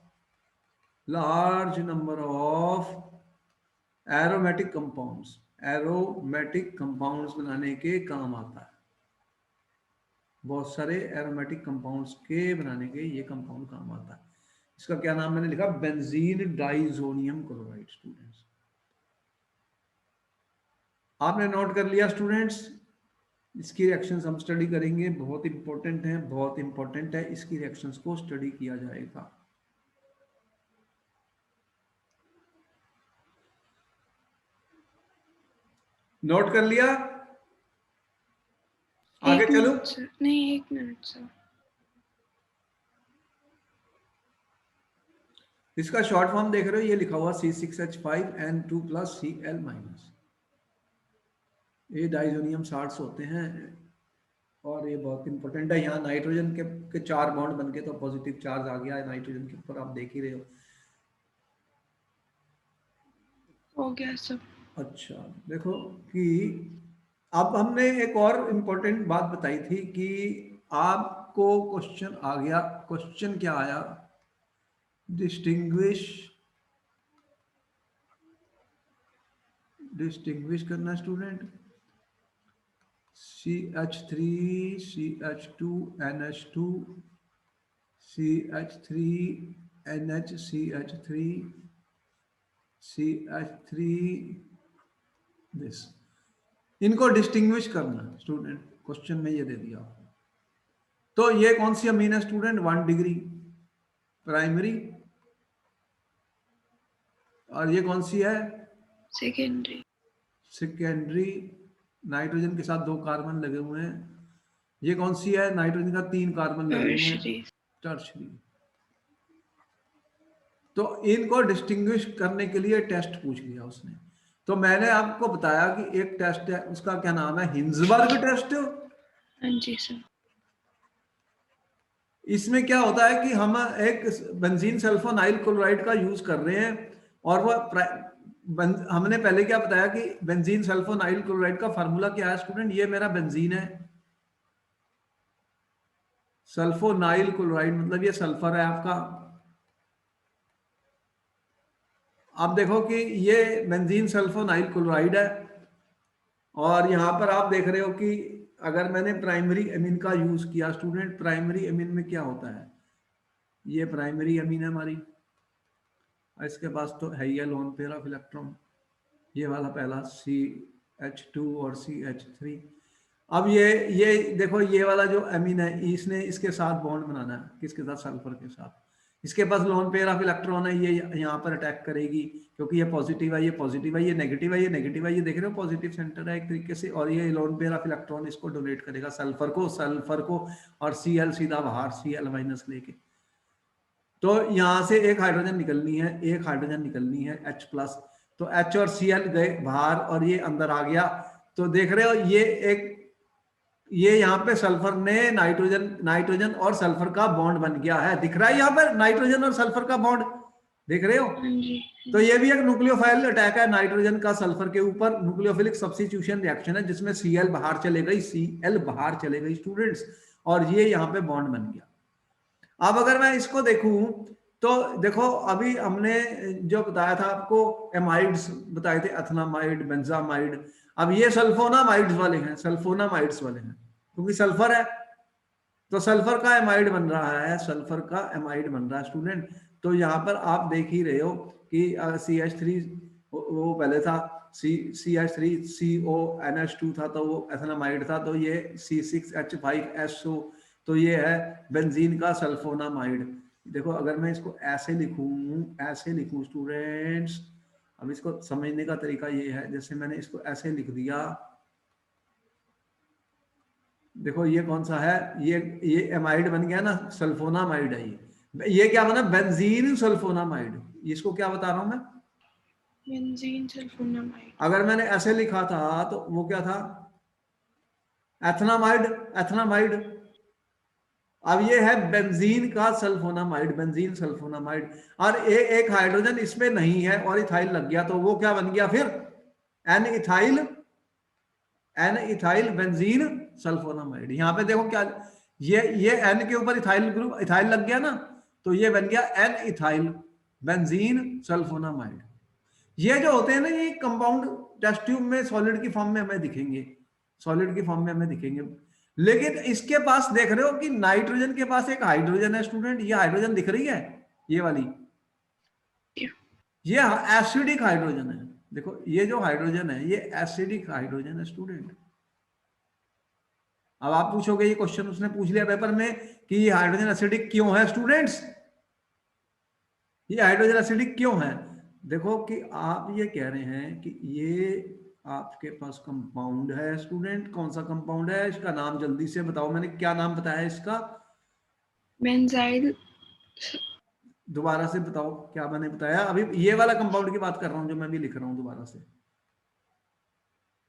large number of aromatic compounds, aromatic compounds बनाने के काम आता है, बहुत सारे एरोमेटिक कंपाउंड्स के बनाने के ये कंपाउंड काम आता है। इसका क्या नाम मैंने लिखा, बेंजीन डाइजोनियम क्लोराइड। स्टूडेंट्स आपने नोट कर लिया स्टूडेंट्स, इसकी रिएक्शंस हम स्टडी करेंगे, बहुत इंपॉर्टेंट है, बहुत इंपॉर्टेंट है, इसकी रिएक्शंस को स्टडी किया जाएगा। नोट कर लिया? आगे एक चलो। मिनट सर, नहीं 1 मिनट सर। इसका शॉर्ट फॉर्म देख रहे हो, ये लिखा हुआ C6H5N2 प्लस Cl माइनस। ये डाइजोनियम साल्ट्स होते हैं और ये बहुत इंपॉर्टेंट है। यहाँ नाइट्रोजन के 4 बॉन्ड बन के तो पॉजिटिव चार्ज आ गया है नाइट्रोजन के ऊपर, आप देख ही रहे हो। हो गया सर। अच्छा, देखो कि अब हमने एक और इम्पोर्टेंट बात बताई थी कि आपको क्वेश्चन आ गया। क्वेश्चन क्या आया? डिस्टिंग्विश करना student. CH3 CH2 NH2 CH3 NHCH3 CH3 this, इनको डिस्टिंग्विश करना स्टूडेंट। क्वेश्चन में ये दे दिया। तो ये कौन सी अमीन है स्टूडेंट? 1 degree primary. और ये कौन सी है? सेकेंडरी। सेकेंडरी। नाइट्रोजन के साथ 2 कार्बन लगे हुए हैं। ये कौन सी है? नाइट्रोजन का 3 कार्बन लगे हुए हैं, टर्शरी। टर्शरी। तो इनको डिस्टिंग्विश करने के लिए टेस्ट पूछ लिया उसने। तो मैंने आपको बताया कि एक टेस्ट है, उसका क्या नाम है? Hinsberg test. हाँ जी सर। इसमें क्या होता है कि हम एक बेंजीन सल्फोनाइल क्लोराइड का यूज कर रहे हैं और हमने पहले क्या बताया कि बेंजीन सल्फोनाइल क्लोराइड का फार्मूला क्या है स्टूडेंट? ये मेरा बेंजीन है, सल्फोनाइल क्लोराइड मतलब ये सल्फर है आपका। आप देखो कि ये बेंजीन सल्फोनाइल क्लोराइड है और यहां पर आप देख रहे हो कि अगर मैंने प्राइमरी एमीन का यूज किया स्टूडेंट, प्राइमरी एमीन में क्या होता है? ये प्राइमरी एमीन है हमारी, इसके पास तो है ही लोन पेयर ऑफ इलेक्ट्रॉन, ये वाला पहला CH2 और CH3। अब ये देखो, ये वाला जो एमीन है इसने इसके साथ बॉन्ड बनाना है, किसके साथ? सल्फर के साथ। इसके पास लोन पेयर ऑफ इलेक्ट्रॉन है, ये यहाँ पर अटैक करेगी क्योंकि ये पॉजिटिव है, ये पॉजिटिव है, ये नेगेटिव है, ये नेगेटिव है। ये देख रहे हो पॉजिटिव सेंटर है एक तरीके से, और ये लोन पेयर ऑफ इलेक्ट्रॉन इसको डोनेट करेगा सल्फर को और Cl सीधा बाहर Cl माइनस लेके। तो यहां से एक हाइड्रोजन निकलनी है, एक हाइड्रोजन निकलनी है H प्लस। तो H और Cl गए बाहर और ये अंदर आ गया। तो देख रहे हो ये यहाँ पे सल्फर ने नाइट्रोजन और सल्फर का बॉन्ड बन गया है, दिख रहा है यहाँ पर नाइट्रोजन और सल्फर का बॉन्ड, देख रहे हो? हाँ जी। तो ये भी एक न्यूक्लियोफाइल अटैक है नाइट्रोजन का सल्फर के ऊपर, न्यूक्लियोफिलिक सब्स्टिट्यूशन रिएक्शन है जिसमें Cl बाहर चले गई स्टूडेंट्स, और ये यहाँ पे बॉन्ड बन गया। अब अगर मैं इसको देखूं तो देखो, अभी हमने जो बताया था आपको एमाइड्स बताए थे, एथनामाइड, बेंजामाइड। अब ये सल्फोनामाइड्स वाले हैं, क्योंकि सल्फर है तो सल्फर का एमाइड बन रहा है, सल्फर का एमाइड बन रहा है स्टूडेंट। तो यहाँ पर आप देख ही रहे हो कि CH3 वो पहले था, CH3CONH2 था तो वो एथनामाइड था, तो ये C6H5SO, तो ये है बेंजीन का सल्फोनामाइड। देखो अगर मैं इसको ऐसे लिखूं स्टूडेंट्स, अब इसको समझने का तरीका ये है, जैसे मैंने इसको ऐसे लिख दिया, देखो ये कौन सा है? ये एमाइड बन गया ना, सल्फोनामाइड है ये क्या बना? Benzene sulphonamide. इसको क्या बता रहा हूं मैं? Benzene sulphonamide. अगर मैंने ऐसे लिखा था तो वो क्या था? एथनामाइड। अब ये है बेंजीन का सल्फोनामाइड, बेंजीन सल्फोनामाइड। और एक हाइड्रोजन इसमें नहीं है और इथाइल लग गया, तो वो क्या बन गया फिर? N ethyl benzene sulphonamide. यहाँ पे देखो क्या, ये एन के ऊपर इथाइल लग गया ना, तो ये बन गया एन इथाइल बेंजीन सल्फोनामाइड। ये जो होते हैं ना, ये कंपाउंड टेस्ट ट्यूब में सॉलिड की फॉर्म में हमें दिखेंगे, लेकिन इसके पास देख रहे हो कि नाइट्रोजन के पास एक हाइड्रोजन है स्टूडेंट, ये हाइड्रोजन दिख रही है, ये वाली, ये एसिडिक हाइड्रोजन है। देखो ये जो हाइड्रोजन है ये एसिडिक हाइड्रोजन है स्टूडेंट। अब आप पूछोगे, ये क्वेश्चन उसने पूछ लिया पेपर में कि ये हाइड्रोजन एसिडिक क्यों है स्टूडेंट्स? ये हाइड्रोजन एसिडिक क्यों है? देखो कि आप ये कह रहे हैं कि ये आपके पास कंपाउंड है स्टूडेंट, कौन सा कंपाउंड है, इसका नाम जल्दी से बताओ, मैंने क्या नाम बताया इसका, बेंजाइल, दोबारा से बताओ क्या मैंने बताया, अभी ये वाला कंपाउंड की बात कर रहा हूं जो मैं भी लिख रहा हूं दोबारा से,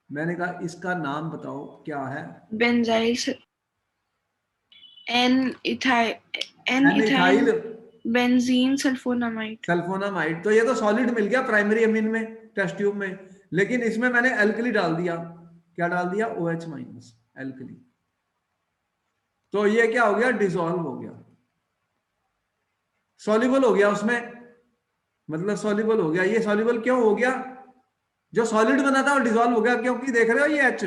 मैंने कहा इसका नाम बताओ क्या है। Benzyl, N ethyl, N N ethyl ethyl benzene sulphonamide. Sulphonamide, तो ये तो सॉलिड मिल गया प्राइमरी अमीन में टेस्ट ट्यूब में, लेकिन इसमें मैंने एल्कली डाल दिया, क्या डाल दिया, OH माइनस एल्कली, तो ये क्या हो गया, डिसॉल्व हो गया, सॉल्युबल हो गया उसमें, मतलब सॉल्युबल हो गया, ये सॉल्युबल क्यों हो गया, जो सॉलिड बना था वो डिसॉल्व हो गया, क्योंकि देख रहे हो ये H,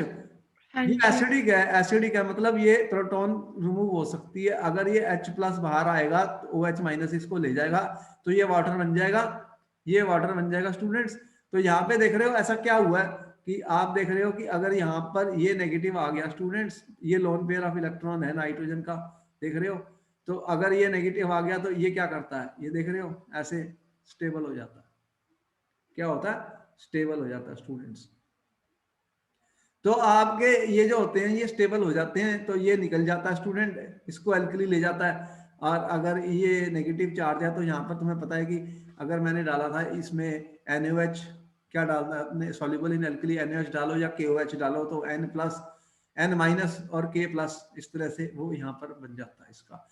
हाँ ये जी। एसिडिक है, एसिडिक है, मतलब ये प्रोटॉन रिमूव हो सकती है, अगर ये H प्लस बाहर आएगा तो OH माइनस इसको ले जाएगा, तो ये वाटर बन जाएगा, ये वाटर बन जाएगा स्टूडेंट्स। तो यहाँ पे देख रहे हो ऐसा क्या हुआ है कि आप देख रहे हो कि अगर यहाँ पर ये नेगेटिव आ गया स्टूडेंट्स, ये लोन पेयर ऑफ इलेक्ट्रॉन है नाइट्रोजन का, देख रहे हो, तो अगर ये नेगेटिव आ गया तो ये क्या करता है, ये देख रहे हो ऐसे स्टेबल हो जाता है, क्या होता है, स्टेबल हो जाता है स्टूडेंट्स। तो आपके ये जो होते हैं ये स्टेबल हो जाते हैं, तो ये निकल जाता है स्टूडेंट, इसको एल्कली ले जाता है, और अगर ये नेगेटिव चार्ज है तो यहाँ पर तुम्हें पता है कि अगर मैंने डाला था इसमें NaOH, क्या डालना है अपने, सॉल्युबल इन एल्कली NaOH डालो या KOH डालो, तो N प्लस N माइनस और K प्लस, इस तरह से वो यहाँ पर बन जाता है, इसका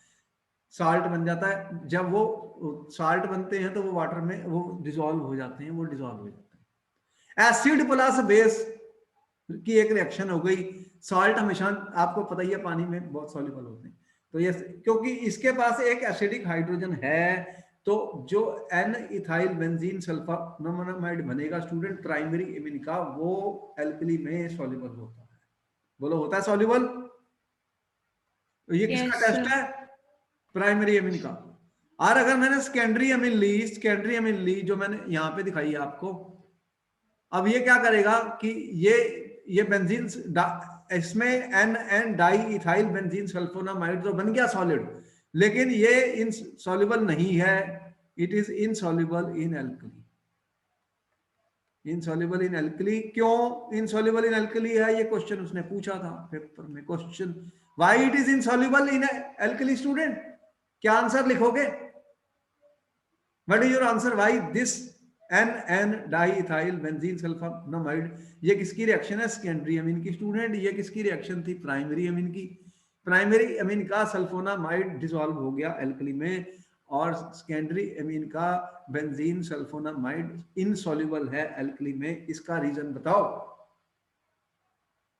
साल्ट बन जाता है, जब वो साल्ट बनते हैं तो वो वाटर में वो डिजोल्व हो जाते हैं, वो डिजोल्व हो जाते हैं, एसिड प्लस बेस की एक रिएक्शन हो गई, सॉल्ट हमेशा आपको पता ही है पानी में बहुत सॉल्युबल होते हैं, तो ये क्योंकि इसके पास एक एसिडिक हाइड्रोजन है, तो जो एन इथाइल बेंजीन सल्फोनामाइड बनेगा स्टूडेंट प्राइमरी एमिन का, वो एल्कली में सॉल्युबल होता है, बोलो होता है सॉल्युबल, तो ये किसका यस टेस्ट सर। है, प्राइमरी एमिन का। और अगर मैंने सेकेंडरी एमिन ली, सेकेंडरी एमिन ली जो मैंने यहाँ पे दिखाई है आपको, अब ये क्या करेगा कि ये बेंजीन, इसमें N N di ethyl benzene sulphonamide तो बन गया सॉलिड, लेकिन ये इनसॉल्युबल नहीं है, it is insoluble in alkali, insoluble in alkali, क्यों इनसॉल्युबल इन एल्कली है, ये क्वेश्चन उसने पूछा था पेपर में, question why it is insoluble in alkali student, क्या आंसर लिखोगे, what is your answer, why this N N diethyl benzene sulphonamide, ये किसकी रिएक्शन है, सेकेंडरी अमीन की स्टूडेंट, ये किसकी रिएक्शन थी, प्राइमरी अमीन की, प्राइमरी अमीन का सल्फोनामाइड डिसॉल्व हो गया एल्कली में, और सेकेंडरी अमीन का बेंजीन सल्फोनामाइड इनसॉल्युबल है एल्कली में, इसका रीजन बताओ,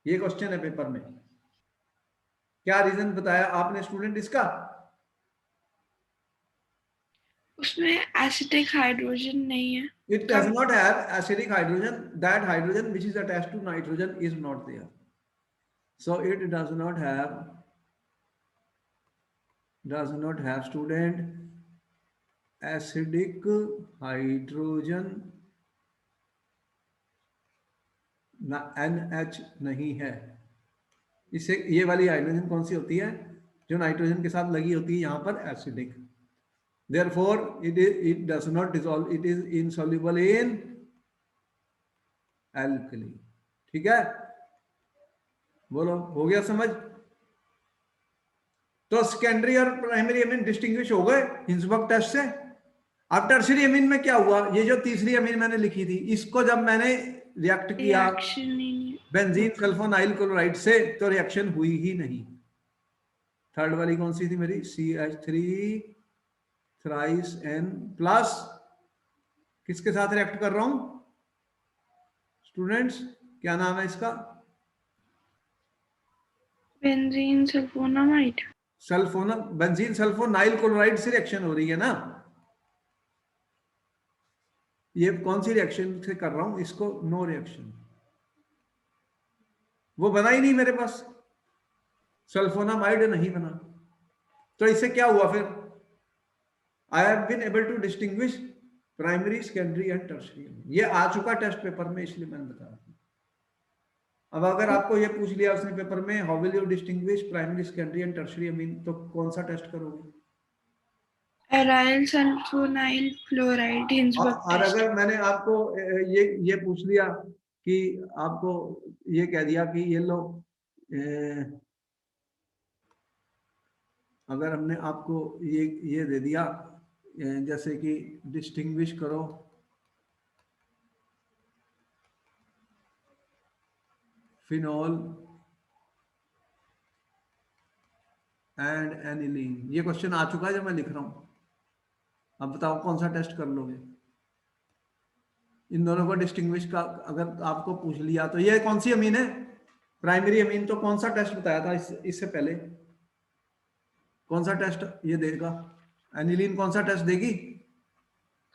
ये क्वेश्चन है पेपर में, क्या रीजन बताया आपने स्टूडेंट इसका, उसमें एसिटिक हाइड्रोजन नहीं है। it does not have acidic hydrogen, that hydrogen which is attached to nitrogen is not there, so it does not have student acidic hydrogen, NH नहीं है, इसे ये वाली हाइड्रोजन कौन सी होती है, जो नाइट्रोजन के साथ लगी होती है यहाँ पर acidic, therefore it does not dissolve, it is insoluble in alkali, ठीक है, बोलो हो गया समझ, तो सेकेंडरी और प्राइमरी अमीन डिस्टिंग्विश हो गए हिंसबर्ग टेस्ट से। अब टर्शरी अमीन में क्या हुआ, ये जो तीसरी अमीन मैंने लिखी थी, इसको जब मैंने रिएक्ट किया रिएक्शन नहीं बेंजीन सल्फोनाइल क्लोराइड से, तो रिएक्शन हुई ही नहीं। थर्ड वाली कौन सी थी मेरी, CH3 थ्राइस N प्लस, किसके साथ रिएक्ट कर रहा हूं स्टूडेंट्स, क्या नाम है इसका, बेंजीन सल्फोनामाइड। सल्फोना बेंजीन सल्फोनाइल क्लोराइड से रिएक्शन हो रही है ना, ये कौन सी रिएक्शन से कर रहा हूं इसको, नो रिएक्शन, वो बना ही नहीं मेरे पास, सल्फोनामाइड नहीं बना, तो इससे क्या हुआ फिर, I have been able to distinguish primary secondary and tertiary, ये आ चुका टेस्ट पेपर में, इसलिए मैंने बताया। अब अगर आपको ये पूछ लिया उसने पेपर में, how will you distinguish primary secondary and tertiary अमीन, तो कौन सा टेस्ट करोगे, एराइल सल्फोनाइल क्लोराइड हिंसबर्ग और टेस्ट। अगर मैंने आपको ये पूछ लिया कि आपको ये कह दिया कि ये लो, अगर हमने आपको ये दे दिया, जैसे कि डिस्टिंग्विश करो फिनॉल एंड एनिलीन, ये क्वेश्चन आ चुका है जब मैं लिख रहा हूं। अब बताओ कौन सा टेस्ट कर लोगे? इन दोनों को डिस्टिंग्विश का अगर आपको पूछ लिया तो ये कौन सी अमीन है? Primary amine. तो कौन सा टेस्ट बताया था इससे पहले? कौन सा टेस्ट ये देगा? एनिलीन कौन सा टेस्ट देगी?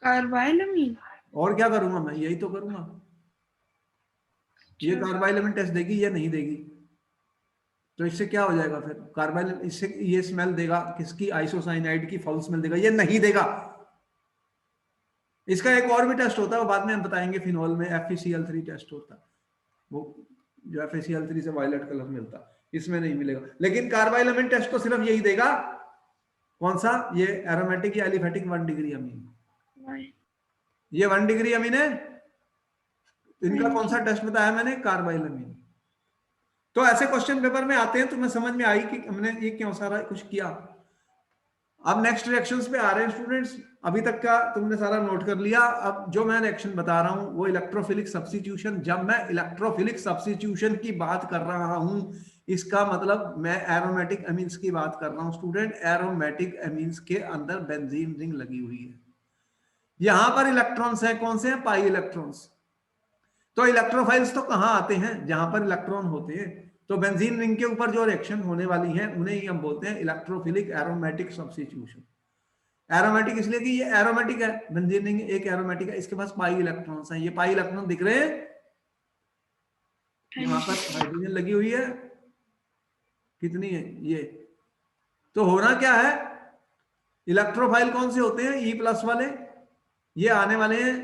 कार्बाइलमीन। और क्या करूंगा मैं? यही तो करूंगा। ये कार्बाइलमिन टेस्ट देगी, ये नहीं देगी। तो इससे क्या हो जाएगा फिर? कार्बाइल इससे ये स्मेल देगा किसकी? आइसोसाइनाइड की फाउल स्मेल देगा, ये नहीं देगा। इसका एक और भी टेस्ट होता है, वो बाद में हम बताएंगे। फिनॉल में FeCl3 टेस्ट होता है, वो जो FeCl3 से वायलेट कलर मिलता है, इसमें नहीं मिलेगा। लेकिन कार्बाइलमिन टेस्ट तो सिर्फ यही देगा। कौन सा? ये एरोमेटिक या एलिफेटिक 1 डिग्री अमीन। ये 1 डिग्री अमीन है। इनका कौन सा टेस्ट बताया मैंने? कार्बाइलमिन। तो ऐसे क्वेश्चन पेपर में आते हैं, तुम्हें समझ में आई कि हमने ये क्यों सारा कुछ किया। अब नेक्स्ट रिएक्शंस पे आ रहे हैं स्टूडेंट्स। अभी तक का तुमने सारा नोट कर लिया। अब जो मैं रिएक्शन बता रहा हूं वो इलेक्ट्रोफिलिक सब्स्टिट्यूशन। जब मैं इलेक्ट्रोफिलिक सब्स्टिट्यूशन की बात कर रहा हूं, इसका मतलब मैं एरोमेटिक अमीन्स की बात कर रहा हूं स्टूडेंट। एरोमेटिक अमीन्स के अंदर बेंजीन रिंग लगी हुई है। यहां पर इलेक्ट्रॉन्स हैं, कौन से हैं? Pi electrons. तो इलेक्ट्रोफाइल्स तो कहां आते हैं? जहां पर इलेक्ट्रॉन होते हैं। तो बेंजीन रिंग के ऊपर जो रिएक्शन होने वाली है उन्हें ही हम बोलते हैं इलेक्ट्रोफिलिक एरोमेटिक सब्स्टिट्यूशन। एरोमेटिक इसलिए कि ये एरोमेटिक है, बेंजीन रिंग एक एरोमेटिक है, इसके पास पाई इलेक्ट्रॉन्स हैं। ये पाई इलेक्ट्रॉन दिख रहे हैं, यहां पर हाइड्रोजन लगी हुई है, कितनी है ये? तो होना क्या है? इलेक्ट्रोफाइल कौन से होते हैं? E+ वाले। ये आने वाले हैं,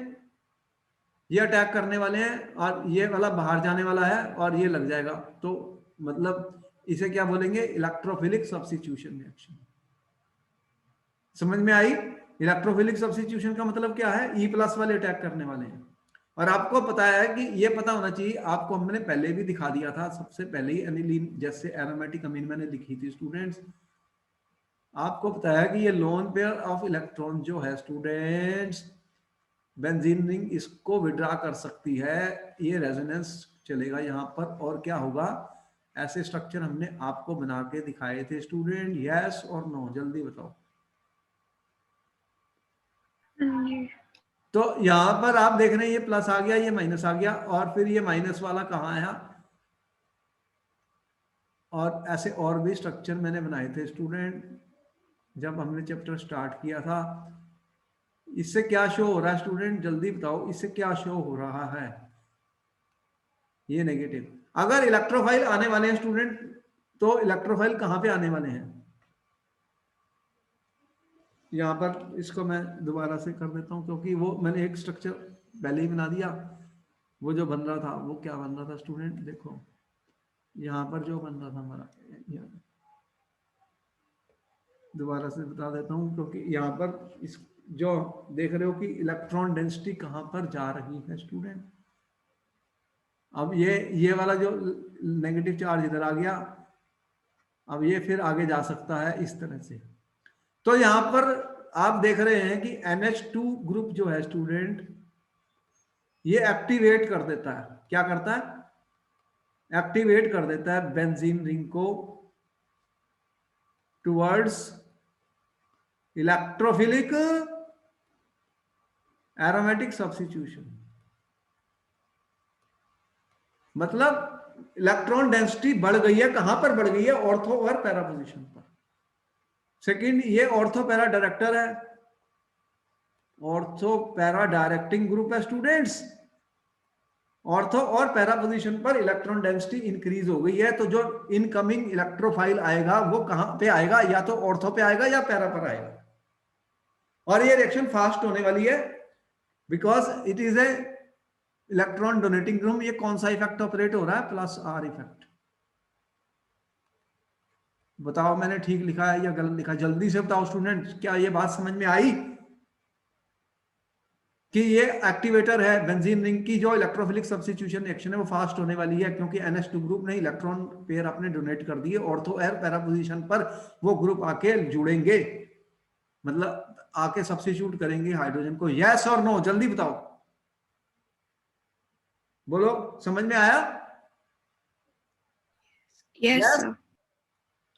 ये अटैक करने वाले हैं, और ये वाला बाहर जाने वाला है और ये लग जाएगा। तो मतलब इसे क्या बोलेंगे? Electrophilic substitution reaction. समझ में आई? इलेक्ट्रोफिलिक सब्स्टिट्यूशन का मतलब क्या है? E+ वाले अटैक करने वाले हैं। और आपको पता है कि ये पता होना चाहिए आपको, हमने पहले भी दिखा दिया था सबसे पहले ही। एनिलीन जैसे एरोमेटिक अमीन मैंने लिखी थी स्टूडेंट्स। आपको पता है कि ये लोन पेयर ऑफ इलेक्ट्रॉन जो है स्टूडेंट्स, बेंजीन रिंग इसको विड्रा कर सकती है। ये रेजोनेंस चलेगा यहाँ पर, और क्या होगा? ऐसे स्ट्रक्चर हमने आपको बना के दिखाए थे स्टूडेंट। यस और नो, जल्दी बताओ। तो यहां पर आप देख रहे हैं ये प्लस आ गया, ये माइनस आ गया, और फिर ये माइनस वाला कहाँ आया? और ऐसे और भी स्ट्रक्चर मैंने बनाए थे स्टूडेंट जब हमने चैप्टर स्टार्ट किया था। इससे क्या शो हो रहा है स्टूडेंट? जल्दी बताओ, इससे क्या शो हो रहा है? ये नेगेटिव। अगर इलेक्ट्रोफाइल आने वाले हैं स्टूडेंट, तो इलेक्ट्रोफाइल कहां पे आने वाले हैं? यहां पर इसको मैं दोबारा से कर देता हूं, क्योंकि वो मैंने एक स्ट्रक्चर पहले ही बना दिया। वो जो बन रहा था वो क्या बन रहा था स्टूडेंट? देखो यहां पर जो बन रहा था हमारा, दोबारा से बता देता हूं, क्योंकि यहाँ पर इस जो देख रहे हो कि इलेक्ट्रॉन डेंसिटी कहां पर जा रही है स्टूडेंट। अब ये वाला जो नेगेटिव चार्ज इधर आ गया, अब ये फिर आगे जा सकता है इस तरह से। तो यहां पर आप देख रहे हैं कि NH2 ग्रुप जो है स्टूडेंट, ये एक्टिवेट कर देता है। क्या करता है? एक्टिवेट कर देता है बेंजीन रिंग को टुवर्ड्स इलेक्ट्रोफिलिक एरोमेटिक सब्स्टिट्यूशन। मतलब इलेक्ट्रॉन डेंसिटी बढ़ गई है। कहां पर बढ़ गई है? ऑर्थो और पैरा पोजीशन पर। सेकंड, ये ऑर्थो पैरा डायरेक्टर है, ऑर्थो पैरा डायरेक्टिंग ग्रुप है स्टूडेंट्स। ऑर्थो और पैरा पोजीशन पर इलेक्ट्रॉन डेंसिटी इंक्रीज हो गई है। तो जो इनकमिंग इलेक्ट्रोफाइल आएगा वो कहां पे आएगा? या तो ऑर्थो पे आएगा या पैरा पर आएगा। और ये रिएक्शन फास्ट होने वाली है, because it is a electron donating group. ये कौन सा इफेक्ट ऑपरेट हो रहा है? +R effect. बताओ मैंने ठीक लिखा है या गलत लिखा? जल्दी से बताओ स्टूडेंट, क्या ये बात समझ में आई? कि ये एक्टिवेटर है, बेंजीन रिंग की जो इलेक्ट्रोफिलिक सब्स्टिट्यूशन रिएक्शन है वो फास्ट होने वाली है, क्योंकि NH2 ग्रुप ने इलेक्ट्रॉन पेयर अपने डोनेट कर दिए ऑर्थो एयर पैरा पोजीशन पर, वो ग्रुप आके जुड़ेंगे, मतलब आके सब्स्टिट्यूट करेंगे हाइड्रोजन को। यस और नो, जल्दी बताओ, बोलो, समझ में आया? Yes yes. सर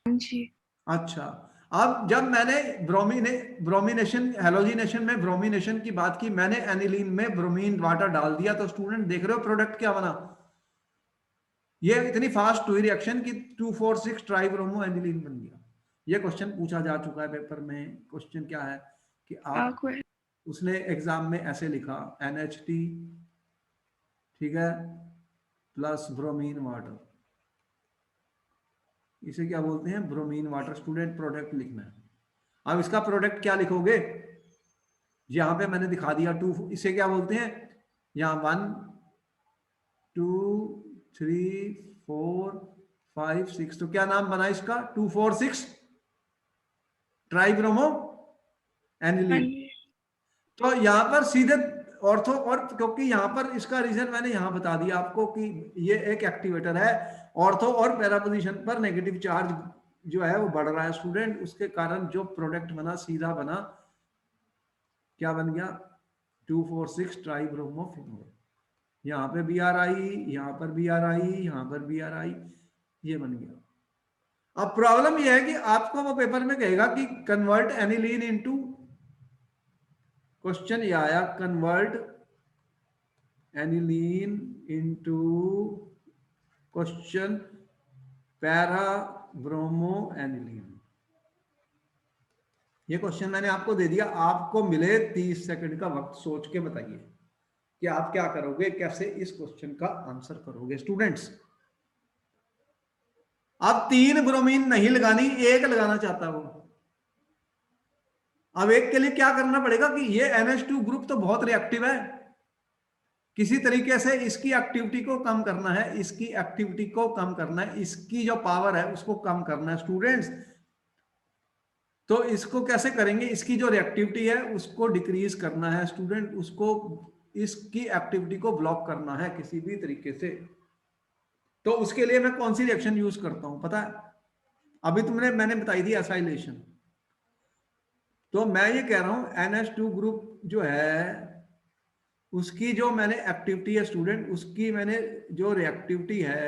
जी। अच्छा, अब जब मैंने ब्रोमिनेशन हेलोजिनेशन में ब्रोमिनेशन की बात की, मैंने एनिलीन में ब्रोमीन वाटर डाल दिया, तो स्टूडेंट देख रहे हो प्रोडक्ट क्या बना? ये इतनी फास्ट हुई रिएक्शन कि 2,4,6 ट्राइब्रोमो एनिलीन बन गया। ये क्वेश्चन पूछा जा चुका है पेपर में। क्वेश्चन क्या है कि आप, उसने एग्जाम में ऐसे लिखा NHT, ठीक है, प्लस ब्रोमीन वाटर, इसे क्या बोलते हैं? Bromine water. स्टूडेंट प्रोडक्ट लिखना है। अब इसका प्रोडक्ट क्या लिखोगे? यहां पे मैंने दिखा दिया 2, इसे क्या बोलते हैं? यहां 1 2 3 4 5 6, तो क्या नाम बना इसका? 2,4,6 ट्राइब्रोमो एनिलीन। तो यहां पर सीधे ऑर्थो, और क्योंकि यहां पर इसका रीजन मैंने यहां बता दिया आपको कि ये एक एक्टिवेटर है, ऑर्थो और पैरा पोजीशन पर नेगेटिव चार्ज जो है वो बढ़ रहा है स्टूडेंट, उसके कारण जो प्रोडक्ट बना सीधा बना, क्या बन गया? 2,4,6 ट्राइब्रोमोफेनोल। यहाँ पे BRI, यहाँ पर BRI, यहाँ पर BRI, ये बन गया। अब प्रॉब्लम ये है कि आपको वो पेपर में कहेगा कि कन्वर्ट एनिलीन इनटू, क्वेश्चन ये आया, convert aniline into, question, para bromo aniline. ये क्वेश्चन मैंने आपको दे दिया, आपको मिले 30 सेकंड का वक्त, सोच के बताइए कि आप क्या करोगे, कैसे इस क्वेश्चन का आंसर करोगे स्टूडेंट्स। अब 3 ब्रोमीन नहीं लगानी, एक लगाना चाहता हूं। अब एक के लिए क्या करना पड़ेगा कि ये NH2 ग्रुप तो बहुत रिएक्टिव है, किसी तरीके से इसकी एक्टिविटी को कम करना है, इसकी एक्टिविटी को कम करना है, इसकी जो पावर है उसको कम करना है स्टूडेंट्स। तो इसको कैसे करेंगे? इसकी जो रिएक्टिविटी है उसको डिक्रीज करना है स्टूडेंट, उसको, इसकी एक्टिविटी को ब्लॉक करना है किसी भी तरीके से। तो उसके लिए मैं कौन सी रिएक्शन यूज करता हूं पता है? अभी मैंने बताई थी एसाइलेशन। तो मैं ये कह रहा हूं NH2 ग्रुप जो है उसकी जो मैंने एक्टिविटी है स्टूडेंट, उसकी मैंने जो रिएक्टिविटी है,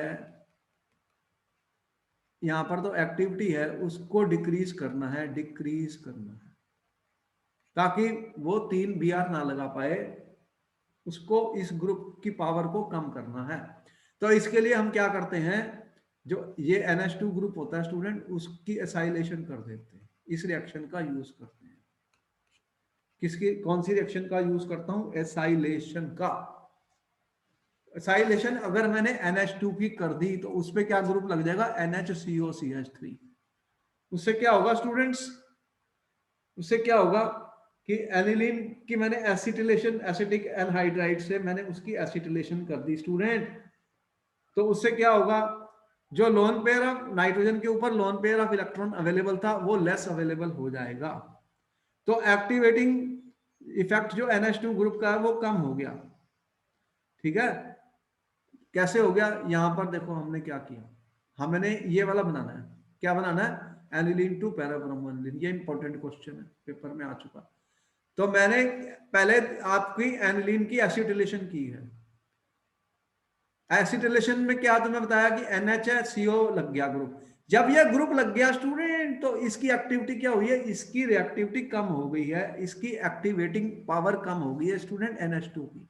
यहां पर तो एक्टिविटी है, उसको डिक्रीज करना है, डिक्रीज करना है, ताकि वो 3 BR ना लगा पाए, उसको, इस ग्रुप की पावर को कम करना है। तो इसके लिए हम क्या करते हैं, जो ये NH2 ग्रुप होता है स्टूडेंट, उसकी एसाइलेशन कर देते हैं, इस रिएक्शन का यूज करते हैं। किसकी, कौन सी रिएक्शन का यूज करता हूं? एसाइलेशन का। एसाइलेशन अगर मैंने NH2 की कर दी तो उस पर क्या ग्रुप लग जाएगा? NHCOCH3। उससे क्या होगा स्टूडेंट्स? उससे क्या होगा कि एनिलीन की मैंने एसिटिलेशन, एसिटिक एनहाइड्राइड से मैंने उसकी एसिटिलेशन कर दी स्टूडेंट। तो उससे क्या होगा? जो लोन पेयर ऑफ नाइट्रोजन के ऊपर loan pair of electron available था वो लेस अवेलेबल हो जाएगा। तो एक्टिवेटिंग इफेक्ट जो NH2 ग्रुप का है वो कम हो गया। ठीक है, कैसे हो गया? यहां पर देखो हमने क्या किया, हमने ये वाला बनाना है। क्या बनाना है? Aniline to para bromo aniline. ये इंपॉर्टेंट क्वेश्चन है, पेपर में आ चुका। तो मैंने पहले आपकी एनिलीन की एसिटिलेशन की है। एसिटिलेशन में क्या तुम्हें बताया कि NHCO लग गया ग्रुप। जब यह ग्रुप लग गया स्टूडेंट तो इसकी एक्टिविटी क्या हुई है? इसकी रिएक्टिविटी कम हो गई है, इसकी एक्टिवेटिंग पावर कम हो गई है स्टूडेंट NH2 की।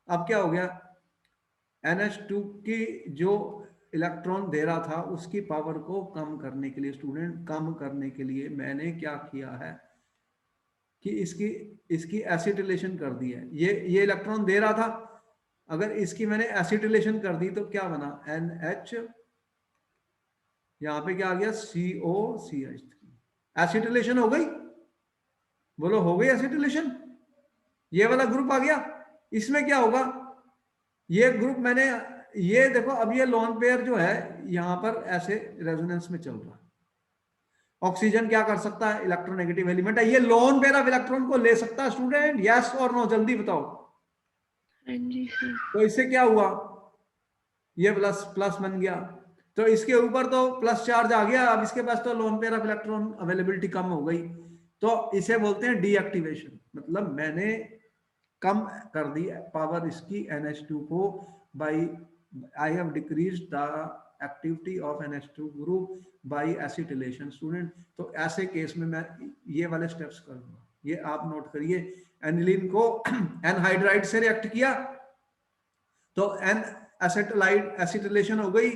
अब क्या हो गया? NH2 की जो इलेक्ट्रॉन दे रहा था उसकी पावर को कम करने के लिए स्टूडेंट, कम करने के लिए मैंने क्या किया है कि इसकी एसिटिलेशन कर दी है। ये इलेक्ट्रॉन दे रहा था, अगर इसकी मैंने एसिटिलेशन कर दी तो क्या बना? NH, यहां पे क्या आ गया? COCH3। एसिटिलेशन हो गई, बोलो हो गई एसिटिलेशन। ये वाला ग्रुप आ गया। इसमें क्या होगा? ये ग्रुप मैंने, ये देखो अब ये लोन पेयर जो है यहां पर ऐसे रेजोनेंस में चल रहा है, ऑक्सीजन क्या कर सकता है, इलेक्ट्रोनेगेटिव एलिमेंट है, ये लोन पेयर ऑफ इलेक्ट्रॉन को ले सकता है स्टूडेंट, यस और नो, जल्दी बताओ। हाँ जी सर। तो इससे क्या हुआ, ये प्लस प्लस बन गया, तो इसके ऊपर तो प्लस चार्ज आ गया, अब इसके पास तो lone pair of electron availability कम हो गई, तो इसे बोलते हैं डीएक्टिवेशन, मतलब मैंने कम कर दी पावर इसकी NH2 को by, I have decrease the activity of NH2 group by acetylation student. तो ऐसे केस में मैं ये वाले स्टेप्स करूंगा, ये आप नोट करिए। एनिलीन को एनहाइड्राइड से रिएक्ट किया तो एन एसिटाइड एसिटिलेशन हो गई,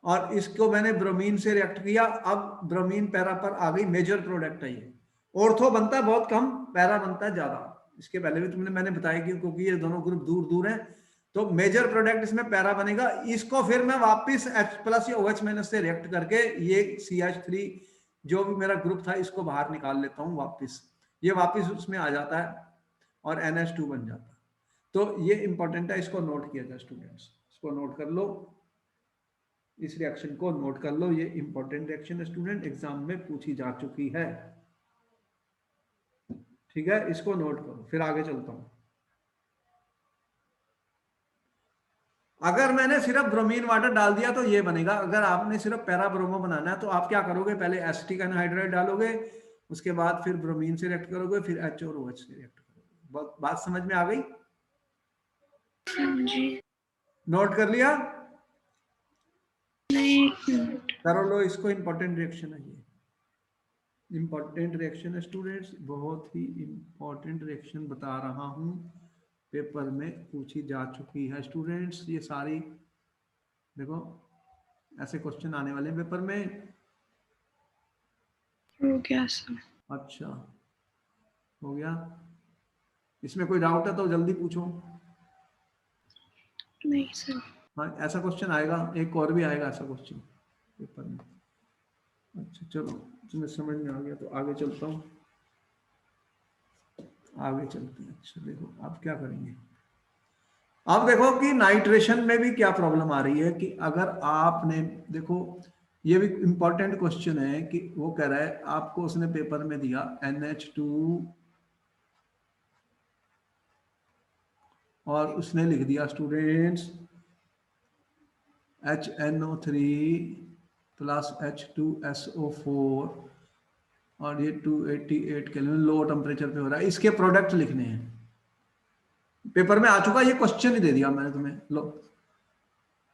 और इसको मैंने ब्रोमीन से रिएक्ट किया, अब ब्रोमीन पैरा पर आ गई, मेजर प्रोडक्ट है ये। ऑर्थो बनता है बहुत कम, पैरा बनता है ज्यादा, इसके पहले भी मैंने बताया कि क्योंकि ये दोनों ग्रुप दूर दूर हैं, तो मेजर प्रोडक्ट इसमें पैरा बनेगा, इसको फिर मैं वापस H+ या OH- से रिएक्ट करके ये CH3 जो भी मेरा ग्रुप था इसको बाहर निकाल लेता हूँ वापस, ये वापस उसमें आ जाता है और NH2 बन जाता है। तो ये इंपॉर्टेंट है, इसको नोट किया जाए स्टूडेंट्स, इसको नोट कर लो, इस रिएक्शन को नोट कर लो, ये इंपॉर्टेंट रिएक्शन है स्टूडेंट, एग्जाम में पूछी जा चुकी है, ठीक है, इसको नोट करो, फिर आगे चलता हूं। अगर मैंने सिर्फ ब्रोमीन वाटर डाल दिया तो ये बनेगा, अगर आपने सिर्फ पैरा ब्रोमो बनाना है तो आप क्या करोगे, पहले एसिटिक एनहाइड्राइड डालोगे, उसके बाद फिर ब्रोमीन से रिएक्ट करोगे, फिर H और OH से रिएक्ट करोगे। बात समझ में आ गई? हाँ जी। नोट कर लिया? नहीं। करो लो, इसको इंपॉर्टेंट रिएक्शन है ये, इंपॉर्टेंट रिएक्शन है स्टूडेंट्स, बहुत ही इंपॉर्टेंट रिएक्शन बता रहा हूं, पेपर में पूछी जा चुकी है स्टूडेंट्स, ये सारी देखो ऐसे क्वेश्चन आने वाले हैं पेपर में। हो गया सर। अच्छा हो गया, इसमें कोई डाउट है तो जल्दी पूछो। नहीं सर। हाँ ऐसा क्वेश्चन आएगा, एक और भी आएगा ऐसा क्वेश्चन पेपर में। अच्छा चलो, तुम्हें समझ में आ गया तो आगे चलता हूँ, आगे चलते हैं। अच्छा देखो आप क्या करेंगे, अब देखो कि नाइट्रेशन में भी क्या प्रॉब्लम आ रही है, कि अगर आपने देखो ये भी इंपॉर्टेंट क्वेश्चन है, कि वो कह रहा है आपको उसने पेपर में दिया NH2 और उसने लिख दिया स्टूडेंट्स HNO3 प्लस H2SO4 और ये 288 केल्विन लो टेम्परेचर पे हो रहा है, इसके प्रोडक्ट लिखने हैं, पेपर में आ चुका, ये क्वेश्चन ही दे दिया मैंने तुम्हें, लो।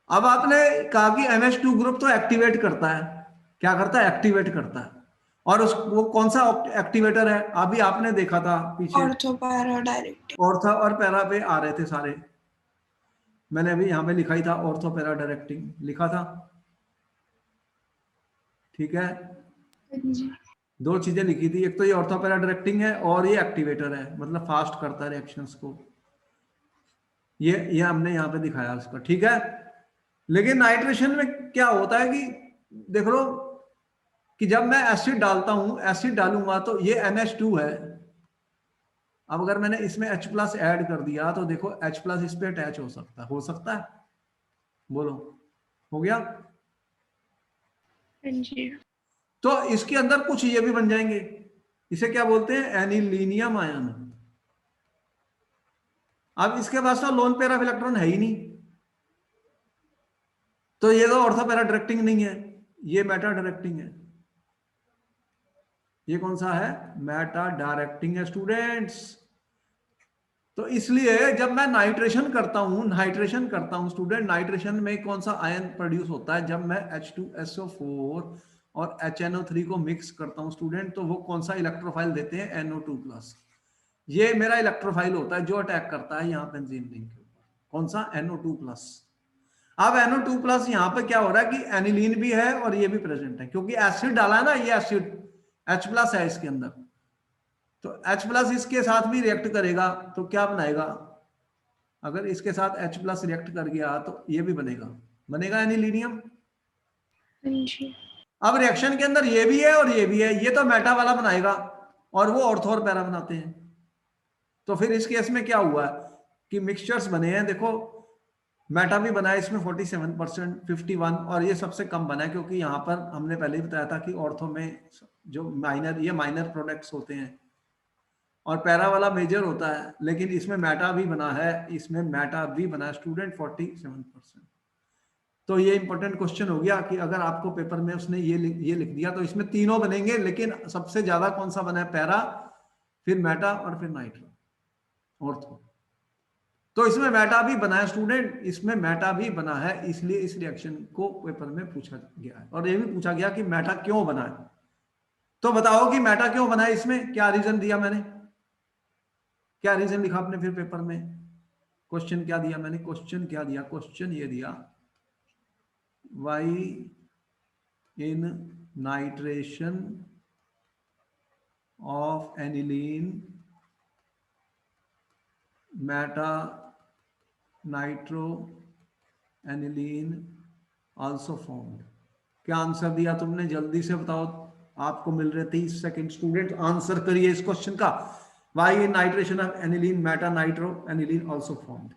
अब आपने कहा कि NH2 ग्रुप तो एक्टिवेट करता है, क्या करता है, एक्टिवेट करता है, और उस वो कौन सा एक्टिवेटर है, अभी आपने देखा था पीछे, ऑर्थो पैरा डायरेक्ट। ऑर्थो और पैरा पे आ रहे थे सारे, मैंने अभी यहाँ पे लिखा ही था, ऑर्थो पैरा डायरेक्टिंग लिखा था, ठीक है। जी। दो चीजें लिखी थी, एक तो ये ऑर्थो पैरा डायरेक्टिंग है और ये एक्टिवेटर है, मतलब फास्ट करता है रिएक्शंस को, ये हमने यहाँ पे दिखाया उसका, ठीक है। लेकिन नाइट्रेशन में क्या होता है कि देख लो कि जब मैं एसिड डालता हूं, एसिड डालूंगा तो ये NH2 है, अब अगर मैंने इसमें H+ ऐड कर दिया तो देखो H+ इस पे अटैच हो सकता है, बोलो हो गया। हाँ जी। तो इसके अंदर कुछ ये भी बन जाएंगे, इसे क्या बोलते हैं, एनिलीनियम आयन। अब इसके पास तो लोन पेयर ऑफ इलेक्ट्रॉन है ही नहीं, तो ये तो ऑर्थो पैरा डायरेक्टिंग नहीं है, ये मेटा डायरेक्टिंग है, ये कौन सा है, मेटा डायरेक्टिंग है स्टूडेंट्स। तो इसलिए जब मैं नाइट्रेशन करता हूं स्टूडेंट, नाइट्रेशन में कौन सा आयन प्रोड्यूस होता है, जब मैं H2SO4 और HNO3 को मिक्स करता हूं स्टूडेंट, तो वो कौन सा इलेक्ट्रोफाइल देते हैं, NO2+। ये मेरा इलेक्ट्रोफाइल होता है जो अटैक करता है यहाँ बेंजीन रिंग के ऊपर, कौन सा, NO2+। अब NO2+ यहाँ पे क्या हो रहा है कि एनिलीन भी है और ये भी प्रेजेंट है, क्योंकि एसिड डाला है ना, ये एसिड H+ है इसके अंदर, तो H+ इसके साथ भी रिएक्ट करेगा तो क्या बनाएगा, अगर इसके साथ H+ रिएक्ट कर गया तो ये भी बनेगा एनिलीनियम। हाँ जी। अब रिएक्शन के अंदर ये भी है और ये भी है, ये तो मेटा वाला बनाएगा और वो ऑर्थो और पैरा बनाते हैं। तो फिर इस केस में क्या हुआ कि मिक्सचर्स बने हैं, देखो मेटा भी बना है इसमें 47%, 51, और ये सबसे कम बना है क्योंकि यहाँ पर हमने पहले ही बताया था कि ऑर्थो में जो माइनर, ये माइनर प्रोडक्ट्स होते हैं और पैरा वाला मेजर होता है, लेकिन इसमें मेटा भी बना है, इसमें मेटा भी बना है स्टूडेंट 47%। तो ये इंपॉर्टेंट क्वेश्चन हो गया कि अगर आपको पेपर में उसने ये लिख दिया तो इसमें तीनों बनेंगे, लेकिन सबसे ज्यादा कौन सा बना है, पैरा, फिर मेटा और फिर नाइट्रो, ऑर्थो। तो इसमें मेटा भी बना है स्टूडेंट, इसमें मेटा भी बना है, इसलिए इस रिएक्शन को पेपर में पूछा गया है। और ये भी पूछा गया कि मेटा क्यों बना है, तो बताओ कि मेटा क्यों बना है, इसमें क्या रीजन दिया मैंने, क्या रीजन लिखा आपने फिर पेपर में, क्वेश्चन क्या दिया मैंने, क्वेश्चन क्या दिया, क्वेश्चन ये दिया why in nitration of aniline meta nitro aniline also formed. क्या आंसर दिया तुमने, जल्दी से बताओ, आपको मिल रहे 30 सेकंड। स्टूडेंट आंसर करिए इस क्वेश्चन का, why in nitration of aniline meta nitro aniline also formed.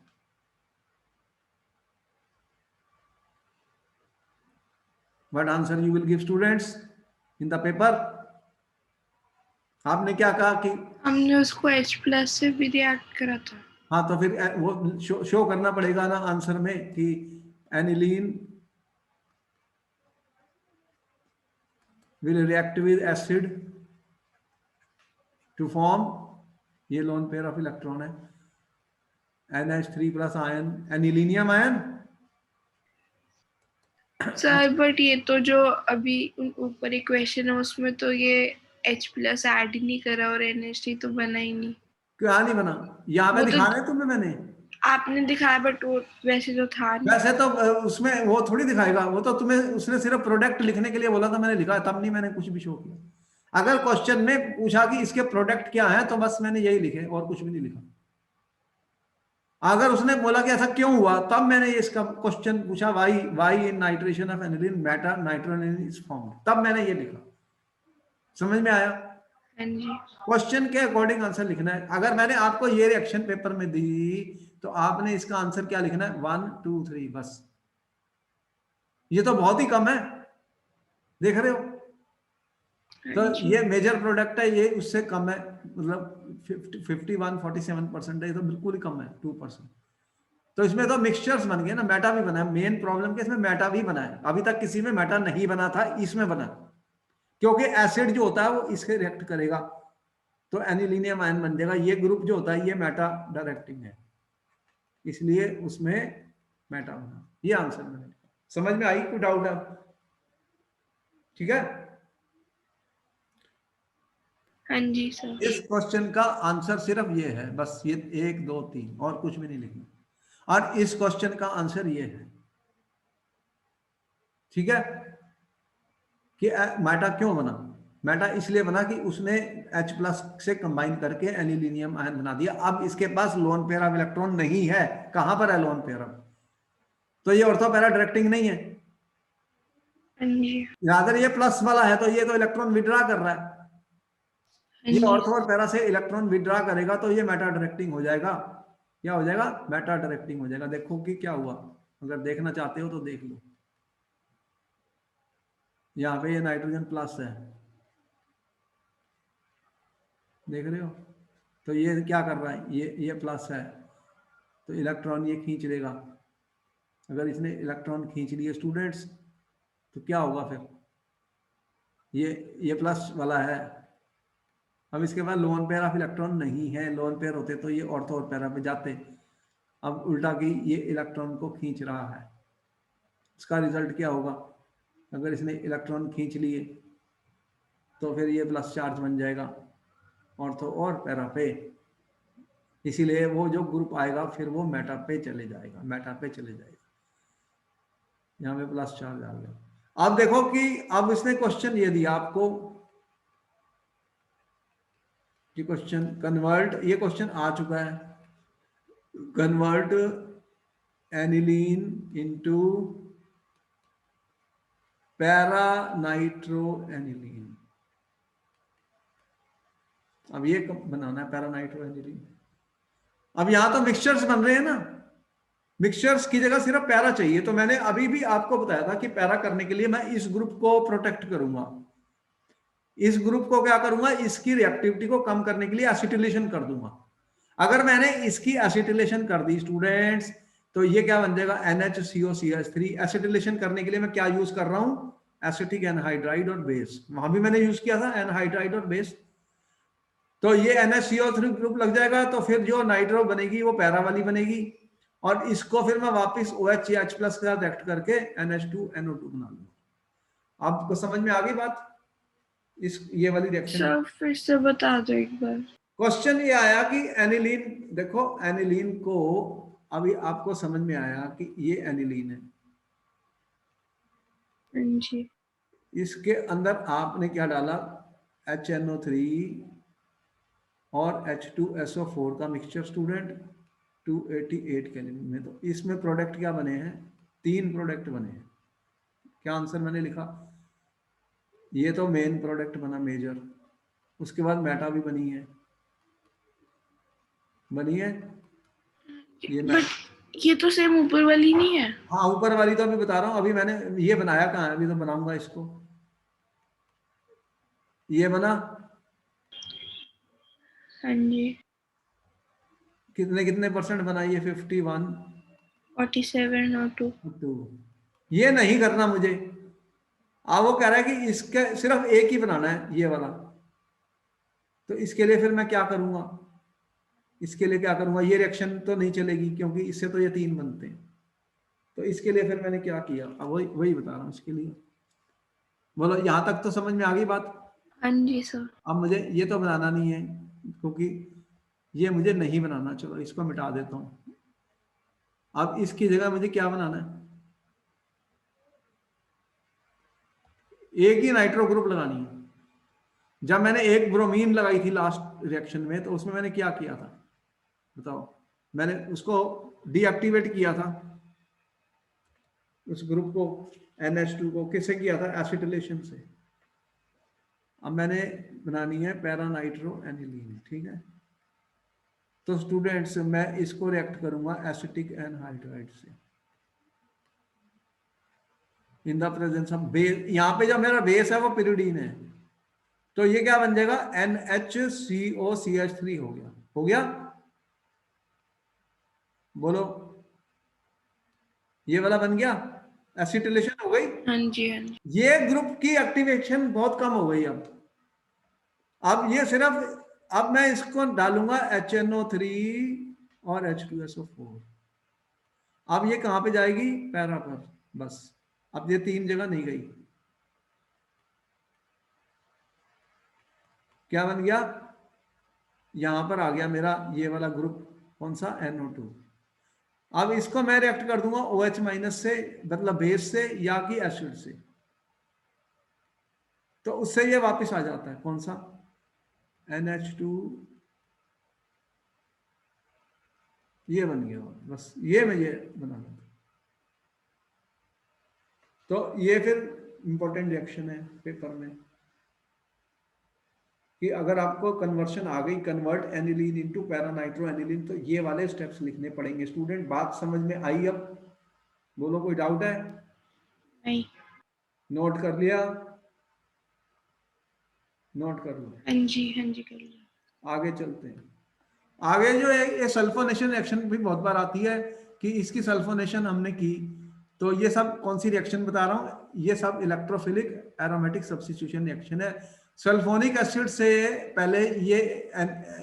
What answer you will give students in the paper. आपने क्या कहा कि हमने उसको H+ से भी रिएक्ट करा था। हाँ, तो फिर वो शो करना पड़ेगा ना आंसर में कि aniline will react with acid to form, ये लोन पेयर ऑफ इलेक्ट्रॉन है, NH3 plus ion, anilinium ion. Sir but ये तो जो अभी ऊपर इक्वेशन है उसमें तो ये H+ ऐड ही नहीं करा और NH3 तो बना ही नहीं। क्या नहीं बना, यहाँ पे वो तो दिखा रहे तुम्हें मैंने, आपने दिखाया बट वो वैसे तो था नहीं। वैसे तो उसमें वो थोड़ी दिखाएगा, वो तो तुम्हें उसने सिर्फ प्रोडक्ट लिखने के लिए बोला था, मैंने लिखा, तब नहीं मैंने कुछ भी शो किया। अगर क्वेश्चन में पूछा कि इसके प्रोडक्ट क्या है तो बस मैंने यही लिखे और कुछ भी नहीं लिखा। अगर उसने बोला कि ऐसा क्यों हुआ तब मैंने इसका क्वेश्चन पूछा, why in nitration of aniline meta nitro aniline is formed, तब मैंने ये लिखा। समझ में आया, हाँ जी। क्वेश्चन के अकॉर्डिंग आंसर लिखना है। अगर मैंने आपको ये रिएक्शन पेपर में दी तो आपने इसका आंसर क्या लिखना है, 1 2 3 बस। ये तो बहुत ही कम है, देख रहे हो, तो हाँ जी। ये मेजर प्रोडक्ट है, ये उससे कम है, मतलब 47% है, ये तो बिल्कुल ही कम है, 2%। तो इसमें तो मिक्सचर्स बन गए ना, मेटा भी बना है। मेन प्रॉब्लम के इसमें मेटा भी बना है, अभी तक किसी में मेटा नहीं बना था, इसमें बना, क्योंकि एसिड जो होता है वो इसके रिएक्ट करेगा तो एनिलीनियम आयन बन जाएगा। ये ग्रुप जो होता है ये मेटा डायरेक्टिंग है, इसलिए उसमें मेटा बना। ये आंसर मैंने, समझ में आई, कोई डाउट है, ठीक है। हाँ जी सर। इस क्वेश्चन का आंसर सिर्फ ये है, बस ये 1 2 3 और कुछ भी नहीं लिखना। और इस क्वेश्चन का आंसर ये है, ठीक है, कि मेटा क्यों बना। मेटा इसलिए बना कि उसने H+ से कंबाइन करके एनिलीनियम आयन बना दिया। अब इसके पास लोन पेयर ऑफ इलेक्ट्रॉन नहीं है, कहां पर है लोन पेयर, तो ये ऑर्थो पैरा डायरेक्टिंग नहीं है। हाँ जी। अगर ये प्लस वाला है तो ये तो इलेक्ट्रॉन विड्रॉ कर रहा है, हाँ ये जी। ऑर्थो और पैरा से इलेक्ट्रॉन विड्रॉ करेगा तो ये मेटा डायरेक्टिंग हो जाएगा। क्या हो जाएगा, मेटा डायरेक्टिंग हो जाएगा। देखो कि क्या हुआ, अगर देखना चाहते हो तो देख लो, यहाँ पे ये नाइट्रोजन प्लस है, देख रहे हो, तो ये क्या कर रहा है, ये प्लस है तो इलेक्ट्रॉन ये खींच लेगा। अगर इसने इलेक्ट्रॉन खींच लिए स्टूडेंट्स तो क्या होगा फिर, ये प्लस वाला है। अब इसके बाद लोन पेयर ऑफ इलेक्ट्रॉन नहीं है, लोन पेयर होते तो ये ऑर्थो और पैरा पे जाते। अब उल्टा की ये इलेक्ट्रॉन को खींच रहा है, इसका रिजल्ट क्या होगा, अगर इसने इलेक्ट्रॉन खींच लिए तो फिर ये प्लस चार्ज बन जाएगा ऑर्थो और पैरा पे, इसीलिए वो जो ग्रुप आएगा फिर वो मेटा पे चले जाएगा, मेटा पे चले जाएगा। यहाँ पे प्लस चार्ज आ गया। अब देखो कि अब इसने क्वेश्चन ये दिया आपको कि क्वेश्चन कन्वर्ट, ये क्वेश्चन आ चुका है, convert aniline into para nitro aniline. अब ये कब बनाना है पैरा नाइट्रो एनिलीन। अब यहां तो मिक्सचर्स बन रहे हैं ना, मिक्सचर्स की जगह सिर्फ पैरा चाहिए, तो मैंने अभी भी आपको बताया था कि पैरा करने के लिए मैं इस ग्रुप को प्रोटेक्ट करूंगा, इस ग्रुप को क्या करूंगा, इसकी रिएक्टिविटी को कम करने के लिए एसिटिलेशन कर दूंगा। अगर मैंने इसकी एसिटिलेशन कर दी स्टूडेंट्स, तो ये क्या बन जाएगा, NHCOCH3। एसिटिलेशन करने के लिए मैं क्या यूज कर रहा हूं, एसिटिक एनहाइड्राइड और बेस, वहां भी मैंने यूज किया था एनहाइड्राइड और बेस। तो ये NHCO3 ग्रुप लग जाएगा, तो फिर जो नाइट्रो बनेगी वो पैरा वाली बनेगी, और इसको फिर मैं वापस OH प्लस के साथ एक्ट करके NH2NO2 बना लूंगा। आपको समझ में आ गई बात, इस ये वाली रिएक्शन। सर फिर से बता दो एक बार। क्वेश्चन ये आया कि एनिलीन, देखो एनिलीन को अभी आपको समझ में आया कि ये एनिलीन है, हाँ जी। इसके अंदर आपने क्या डाला, HNO3 और H2SO4 का मिक्सचर स्टूडेंट 288 केल्विन में। तो इसमें प्रोडक्ट क्या बने हैं, 3 प्रोडक्ट बने हैं। क्या आंसर मैंने लिखा, ये तो मेन प्रोडक्ट बना मेजर, उसके बाद मेटा भी बनी है, बनी है ये मैं। बट ये तो सेम ऊपर वाली नहीं है। हाँ ऊपर वाली तो अभी बता रहा हूँ, अभी मैंने ये बनाया कहाँ है, अभी तो बनाऊंगा इसको। ये बना, हाँ जी। कितने कितने परसेंट बना, ये 51 47 और 2। 2। ये नहीं करना मुझे, वो कह रहा है कि इसके सिर्फ एक ही बनाना है ये वाला, तो इसके लिए फिर मैं क्या करूंगा, इसके लिए क्या करूंगा, ये रिएक्शन तो नहीं चलेगी क्योंकि इससे तो ये 3 बनते हैं। तो इसके लिए फिर मैंने क्या किया, अब वही वही बता रहा हूँ इसके लिए। बोलो यहां तक तो समझ में आ गई बात। हाँ जी सर। अब मुझे ये तो बनाना नहीं है, क्योंकि ये मुझे नहीं बनाना, चलो इसको मिटा देता हूं। अब इसकी जगह मुझे क्या बनाना है, एक ही नाइट्रो ग्रुप लगानी है। जब मैंने एक ब्रोमीन लगाई थी लास्ट रिएक्शन में, तो उसमें मैंने क्या किया था बताओ, मैंने उसको डीएक्टिवेट किया था, उस ग्रुप को NH2 को किससे किया था, एसिटिलेशन से। अब मैंने बनानी है पैरा नाइट्रो एनिलीन, ठीक है। तो स्टूडेंट्स मैं इसको रिएक्ट करूंगा एसिटिक एनहाइड्राइड से in the presence of base. यहाँ पे जो मेरा बेस है वो पिरिडीन है, तो ये क्या बन जाएगा, NHCOCH3 हो गया, हो गया, बोलो ये वाला बन गया, एसिटिलेशन हो गई। हाँ जी। हाँ जी। ये ग्रुप की एक्टिवेशन बहुत कम हो गई। अब ये सिर्फ, अब मैं इसको डालूंगा HNO3 और H2SO4। अब ये कहां पे जाएगी, पैरा पर, बस। अब ये 3 जगह नहीं गई, क्या बन गया, यहां पर आ गया मेरा ये वाला ग्रुप, कौन सा, NO2। अब इसको मैं रिएक्ट कर दूंगा OH माइनस से, मतलब बेस से या कि एसिड से, तो उससे ये वापस आ जाता है, कौन सा, NH2, ये बन गया, बस ये मुझे बनाना था। तो ये फिर इंपॉर्टेंट रिएक्शन है पेपर में, कि अगर आपको कन्वर्शन आ गई, convert aniline into para nitro aniline, तो ये वाले स्टेप्स लिखने पड़ेंगे स्टूडेंट। बात समझ में आई अब, बोलो कोई डाउट है, नहीं। नोट कर लिया, नोट कर लो, हाँ जी। हाँ जी कर लिया। आगे चलते हैं। आगे जो है ये सल्फोनेशन रिएक्शन भी बहुत बार आती है, कि इसकी सल्फोनेशन हमने की, तो ये सब कौन सी रिएक्शन बता रहा हूँ, ये सब इलेक्ट्रोफिलिक एरोमेटिक सब्स्टिट्यूशन रिएक्शन है। सल्फोनिक एसिड से पहले ये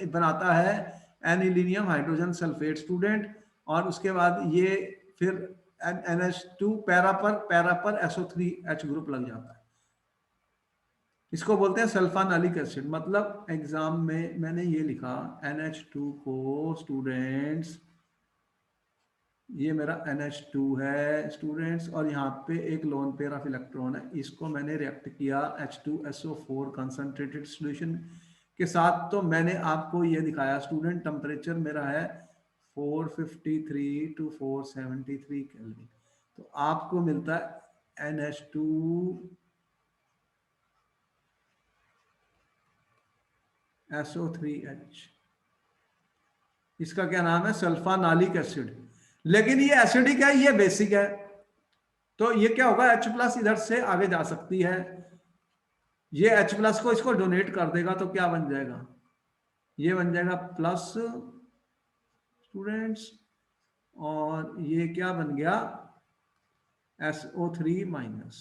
बनाता है एनिलीनियम हाइड्रोजन सल्फेट स्टूडेंट, और उसके बाद ये फिर NH2 पैरा पर SO3H ग्रुप लग जाता है। इसको बोलते हैं सल्फानालिक एसिड। मतलब एग्जाम में मैंने ये लिखा NH2 को स्टूडेंट्स, ये मेरा NH2 है स्टूडेंट्स, और यहाँ पे एक लोन पेयर ऑफ इलेक्ट्रॉन है, इसको मैंने रिएक्ट किया H2SO4 कंसंट्रेटेड सॉल्यूशन के साथ। तो मैंने आपको ये दिखाया स्टूडेंट, टेम्परेचर मेरा है 453 to 473 केल्विन। तो आपको मिलता है NH2 SO3H, इसका क्या नाम है, सल्फानालिक एसिड। लेकिन ये एसिडिक है, ये बेसिक है, तो ये क्या होगा, H प्लस इधर से आगे जा सकती है, ये H प्लस को इसको डोनेट कर देगा तो क्या बन जाएगा, ये बन जाएगा प्लस स्टूडेंट्स, और ये क्या बन गया, SO3 माइनस।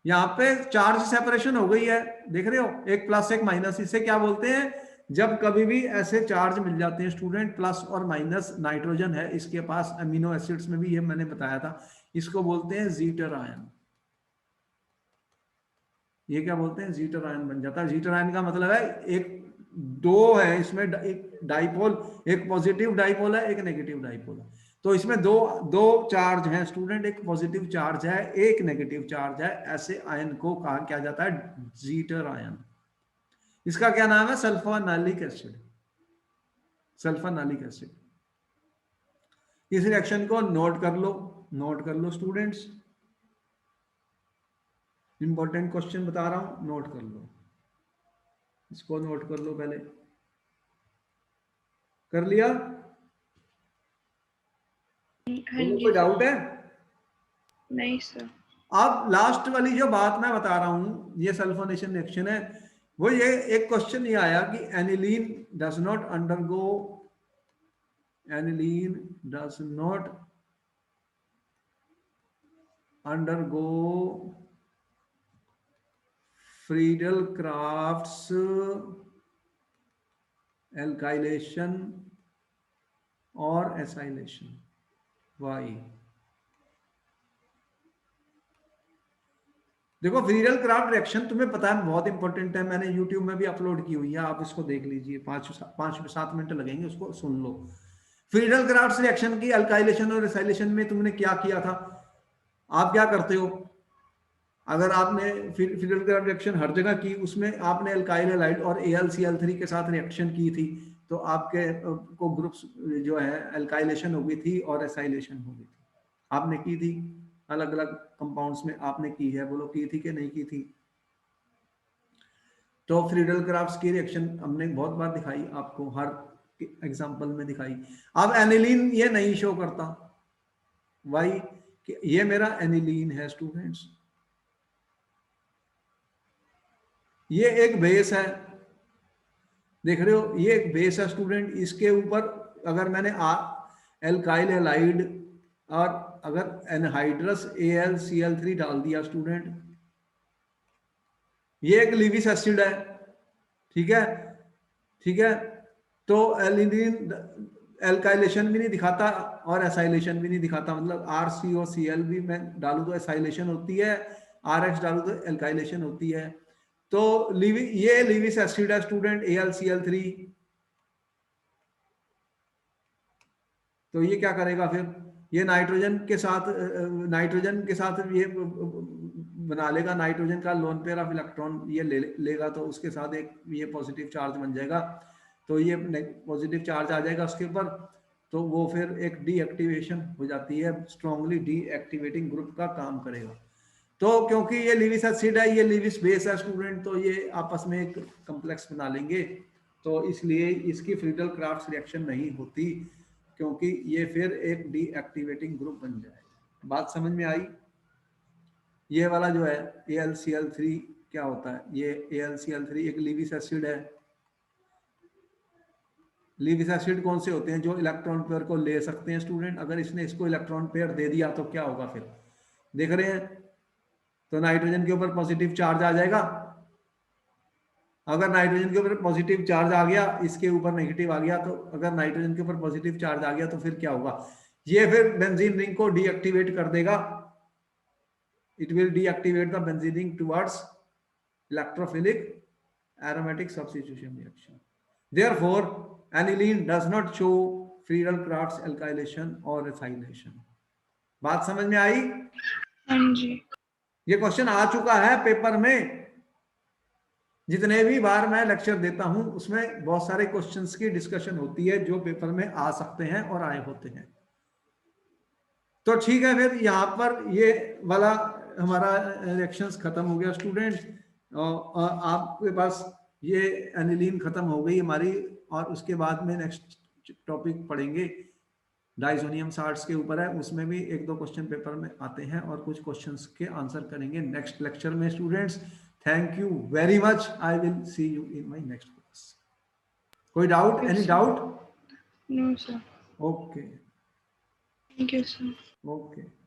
यहां पे चार्ज सेपरेशन हो गई है, देख रहे हो, एक प्लस एक माइनस। इसे क्या बोलते हैं, जब कभी भी ऐसे चार्ज मिल जाते हैं स्टूडेंट, प्लस और माइनस, नाइट्रोजन है इसके पास, अमीनो एसिड्स में भी ये मैंने बताया था, इसको बोलते हैं जीटर आयन। ये क्या बोलते हैं, जीटर आयन बन जाता है। जीटर आयन का मतलब है एक दो है इसमें, एक डाइपोल, एक पॉजिटिव डाइपोल है, एक नेगेटिव डाइपोल है, तो इसमें दो दो चार्ज हैं स्टूडेंट, एक पॉजिटिव चार्ज है, एक नेगेटिव चार्ज है, ऐसे आयन को कहा क्या जाता है, जीटर आयन। इसका क्या नाम है, सल्फोनालिक एसिड, सल्फोनालिक एसिड। इस रिएक्शन को नोट कर लो, नोट कर लो स्टूडेंट्स, इंपॉर्टेंट क्वेश्चन बता रहा हूं, नोट कर लो, इसको नोट कर लो पहले, कर लिया, हाँ जी कोई डाउट है? नहीं सर। अब लास्ट वाली जो बात मैं बता रहा हूं, ये सल्फोनेशन रिएक्शन है, वो ये एक क्वेश्चन ये आया कि aniline does not undergo, aniline does not undergo Friedel-crafts alkylation और एसाइलेशन, वाई? देखो, फ्रीडल क्राफ्ट रिएक्शन तुम्हें पता है बहुत इंपॉर्टेंट है, मैंने यूट्यूब में भी अपलोड की हुई है, आप इसको देख लीजिए, 5-7 मिनट लगेंगे, उसको सुन लो। फ्रीडल क्राफ्ट रिएक्शन की अल्काइलेशन और एसाइलेशन में तुमने क्या किया था, आप क्या करते हो, अगर आपने फ्रीडल क्राफ्ट रिएक्शन हर जगह की, उसमें आपने अल्काइल हैलाइड और AlCl3 के साथ रिएक्शन की थी, तो आपके को ग्रुप्स जो है अल्काइलेशन हो गई थी और एसाइलेशन हो गई थी, आपने की थी, अलग अलग कंपाउंड्स में आपने की है, बोलो की थी कि नहीं की थी? तो फ्रीडल क्राफ्ट्स की रिएक्शन हमने बहुत बार दिखाई आपको, हर एग्जांपल में दिखाई। अब एनिलीन ये नहीं शो करता, वाई? कि ये मेरा एनिलीन है स्टूडेंट्स, ये एक बेस है, देख रहे हो, ये एक बेस है स्टूडेंट, इसके ऊपर अगर मैंने एल्काइल हैलाइड और अगर एनहाइड्रस AlCl3 डाल दिया स्टूडेंट, ये एक लीविस एसिड है, ठीक है, ठीक है, तो एलिनीन एल्काइलेशन भी नहीं दिखाता और एसाइलेशन भी नहीं दिखाता, मतलब RCOCl भी मैं डालू तो एसाइलेशन होती है, RH डालू तो एल्काइलेशन होती है, तो ये लीविस एसिड है स्टूडेंट AlCl3, तो ये क्या करेगा फिर, ये नाइट्रोजन के साथ ये बना लेगा, नाइट्रोजन का लोन पेयर ऑफ इलेक्ट्रॉन ये लेगा, तो उसके साथ एक ये पॉजिटिव चार्ज बन जाएगा, तो ये पॉजिटिव चार्ज आ जाएगा उसके ऊपर, तो वो फिर एक डीएक्टिवेशन हो जाती है, स्ट्रांगली डीएक्टिवेटिंग ग्रुप का काम करेगा। तो क्योंकि ये लीविस एसिड है, ये लीविस बेस है स्टूडेंट, तो ये आपस में एक कम्प्लेक्स बना लेंगे, तो इसलिए इसकी फ्रीडल क्राफ्ट रिएक्शन नहीं होती, क्योंकि ये फिर एक डीएक्टिवेटिंग ग्रुप बन जाएगा। बात समझ में आई? ये वाला जो है AlCl3 क्या होता है, ये AlCl3 एक लीविस एसिड है। लीविस एसिड कौन से होते हैं, जो इलेक्ट्रॉन पेयर को ले सकते हैं स्टूडेंट, अगर इसने इसको इलेक्ट्रॉन पेयर दे दिया तो क्या होगा फिर, देख रहे हैं, तो नाइट्रोजन के ऊपर पॉजिटिव चार्ज आ जाएगा, अगर नाइट्रोजन के ऊपर पॉजिटिव चार्ज आ गया, इसके ऊपर नेगेटिव आ गया, तो अगर नाइट्रोजन के ऊपर पॉजिटिव चार्ज आ गया तो फिर क्या होगा, ये फिर बेंजीन रिंग को डीएक्टिवेट कर देगा, it will deactivate the benzene ring towards electrophilic aromatic substitution reaction. Therefore, aniline does not show Friedel-Crafts alkylation or acylation. बात समझ में आई? हाँ जी। ये क्वेश्चन आ चुका है पेपर में, जितने भी बार मैं लेक्चर देता हूं उसमें बहुत सारे क्वेश्चंस की डिस्कशन होती है जो पेपर में आ सकते हैं और आए होते हैं। तो ठीक है, फिर यहाँ पर ये वाला हमारा रिएक्शंस खत्म हो गया स्टूडेंट्स, और आपके पास ये एनिलीन खत्म हो गई हमारी, और उसके बाद में नेक्स्ट टॉपिक पढ़ेंगे डाइजोनियम साल्ट्स के ऊपर है, उसमें भी 1-2 क्वेश्चन पेपर में आते हैं और कुछ क्वेश्चंस के आंसर करेंगे नेक्स्ट लेक्चर में students. Thank you very much, I will see you in my next class. कोई doubt, Yes, any sir. Doubt? No, sir. Okay Thank you, sir. Okay.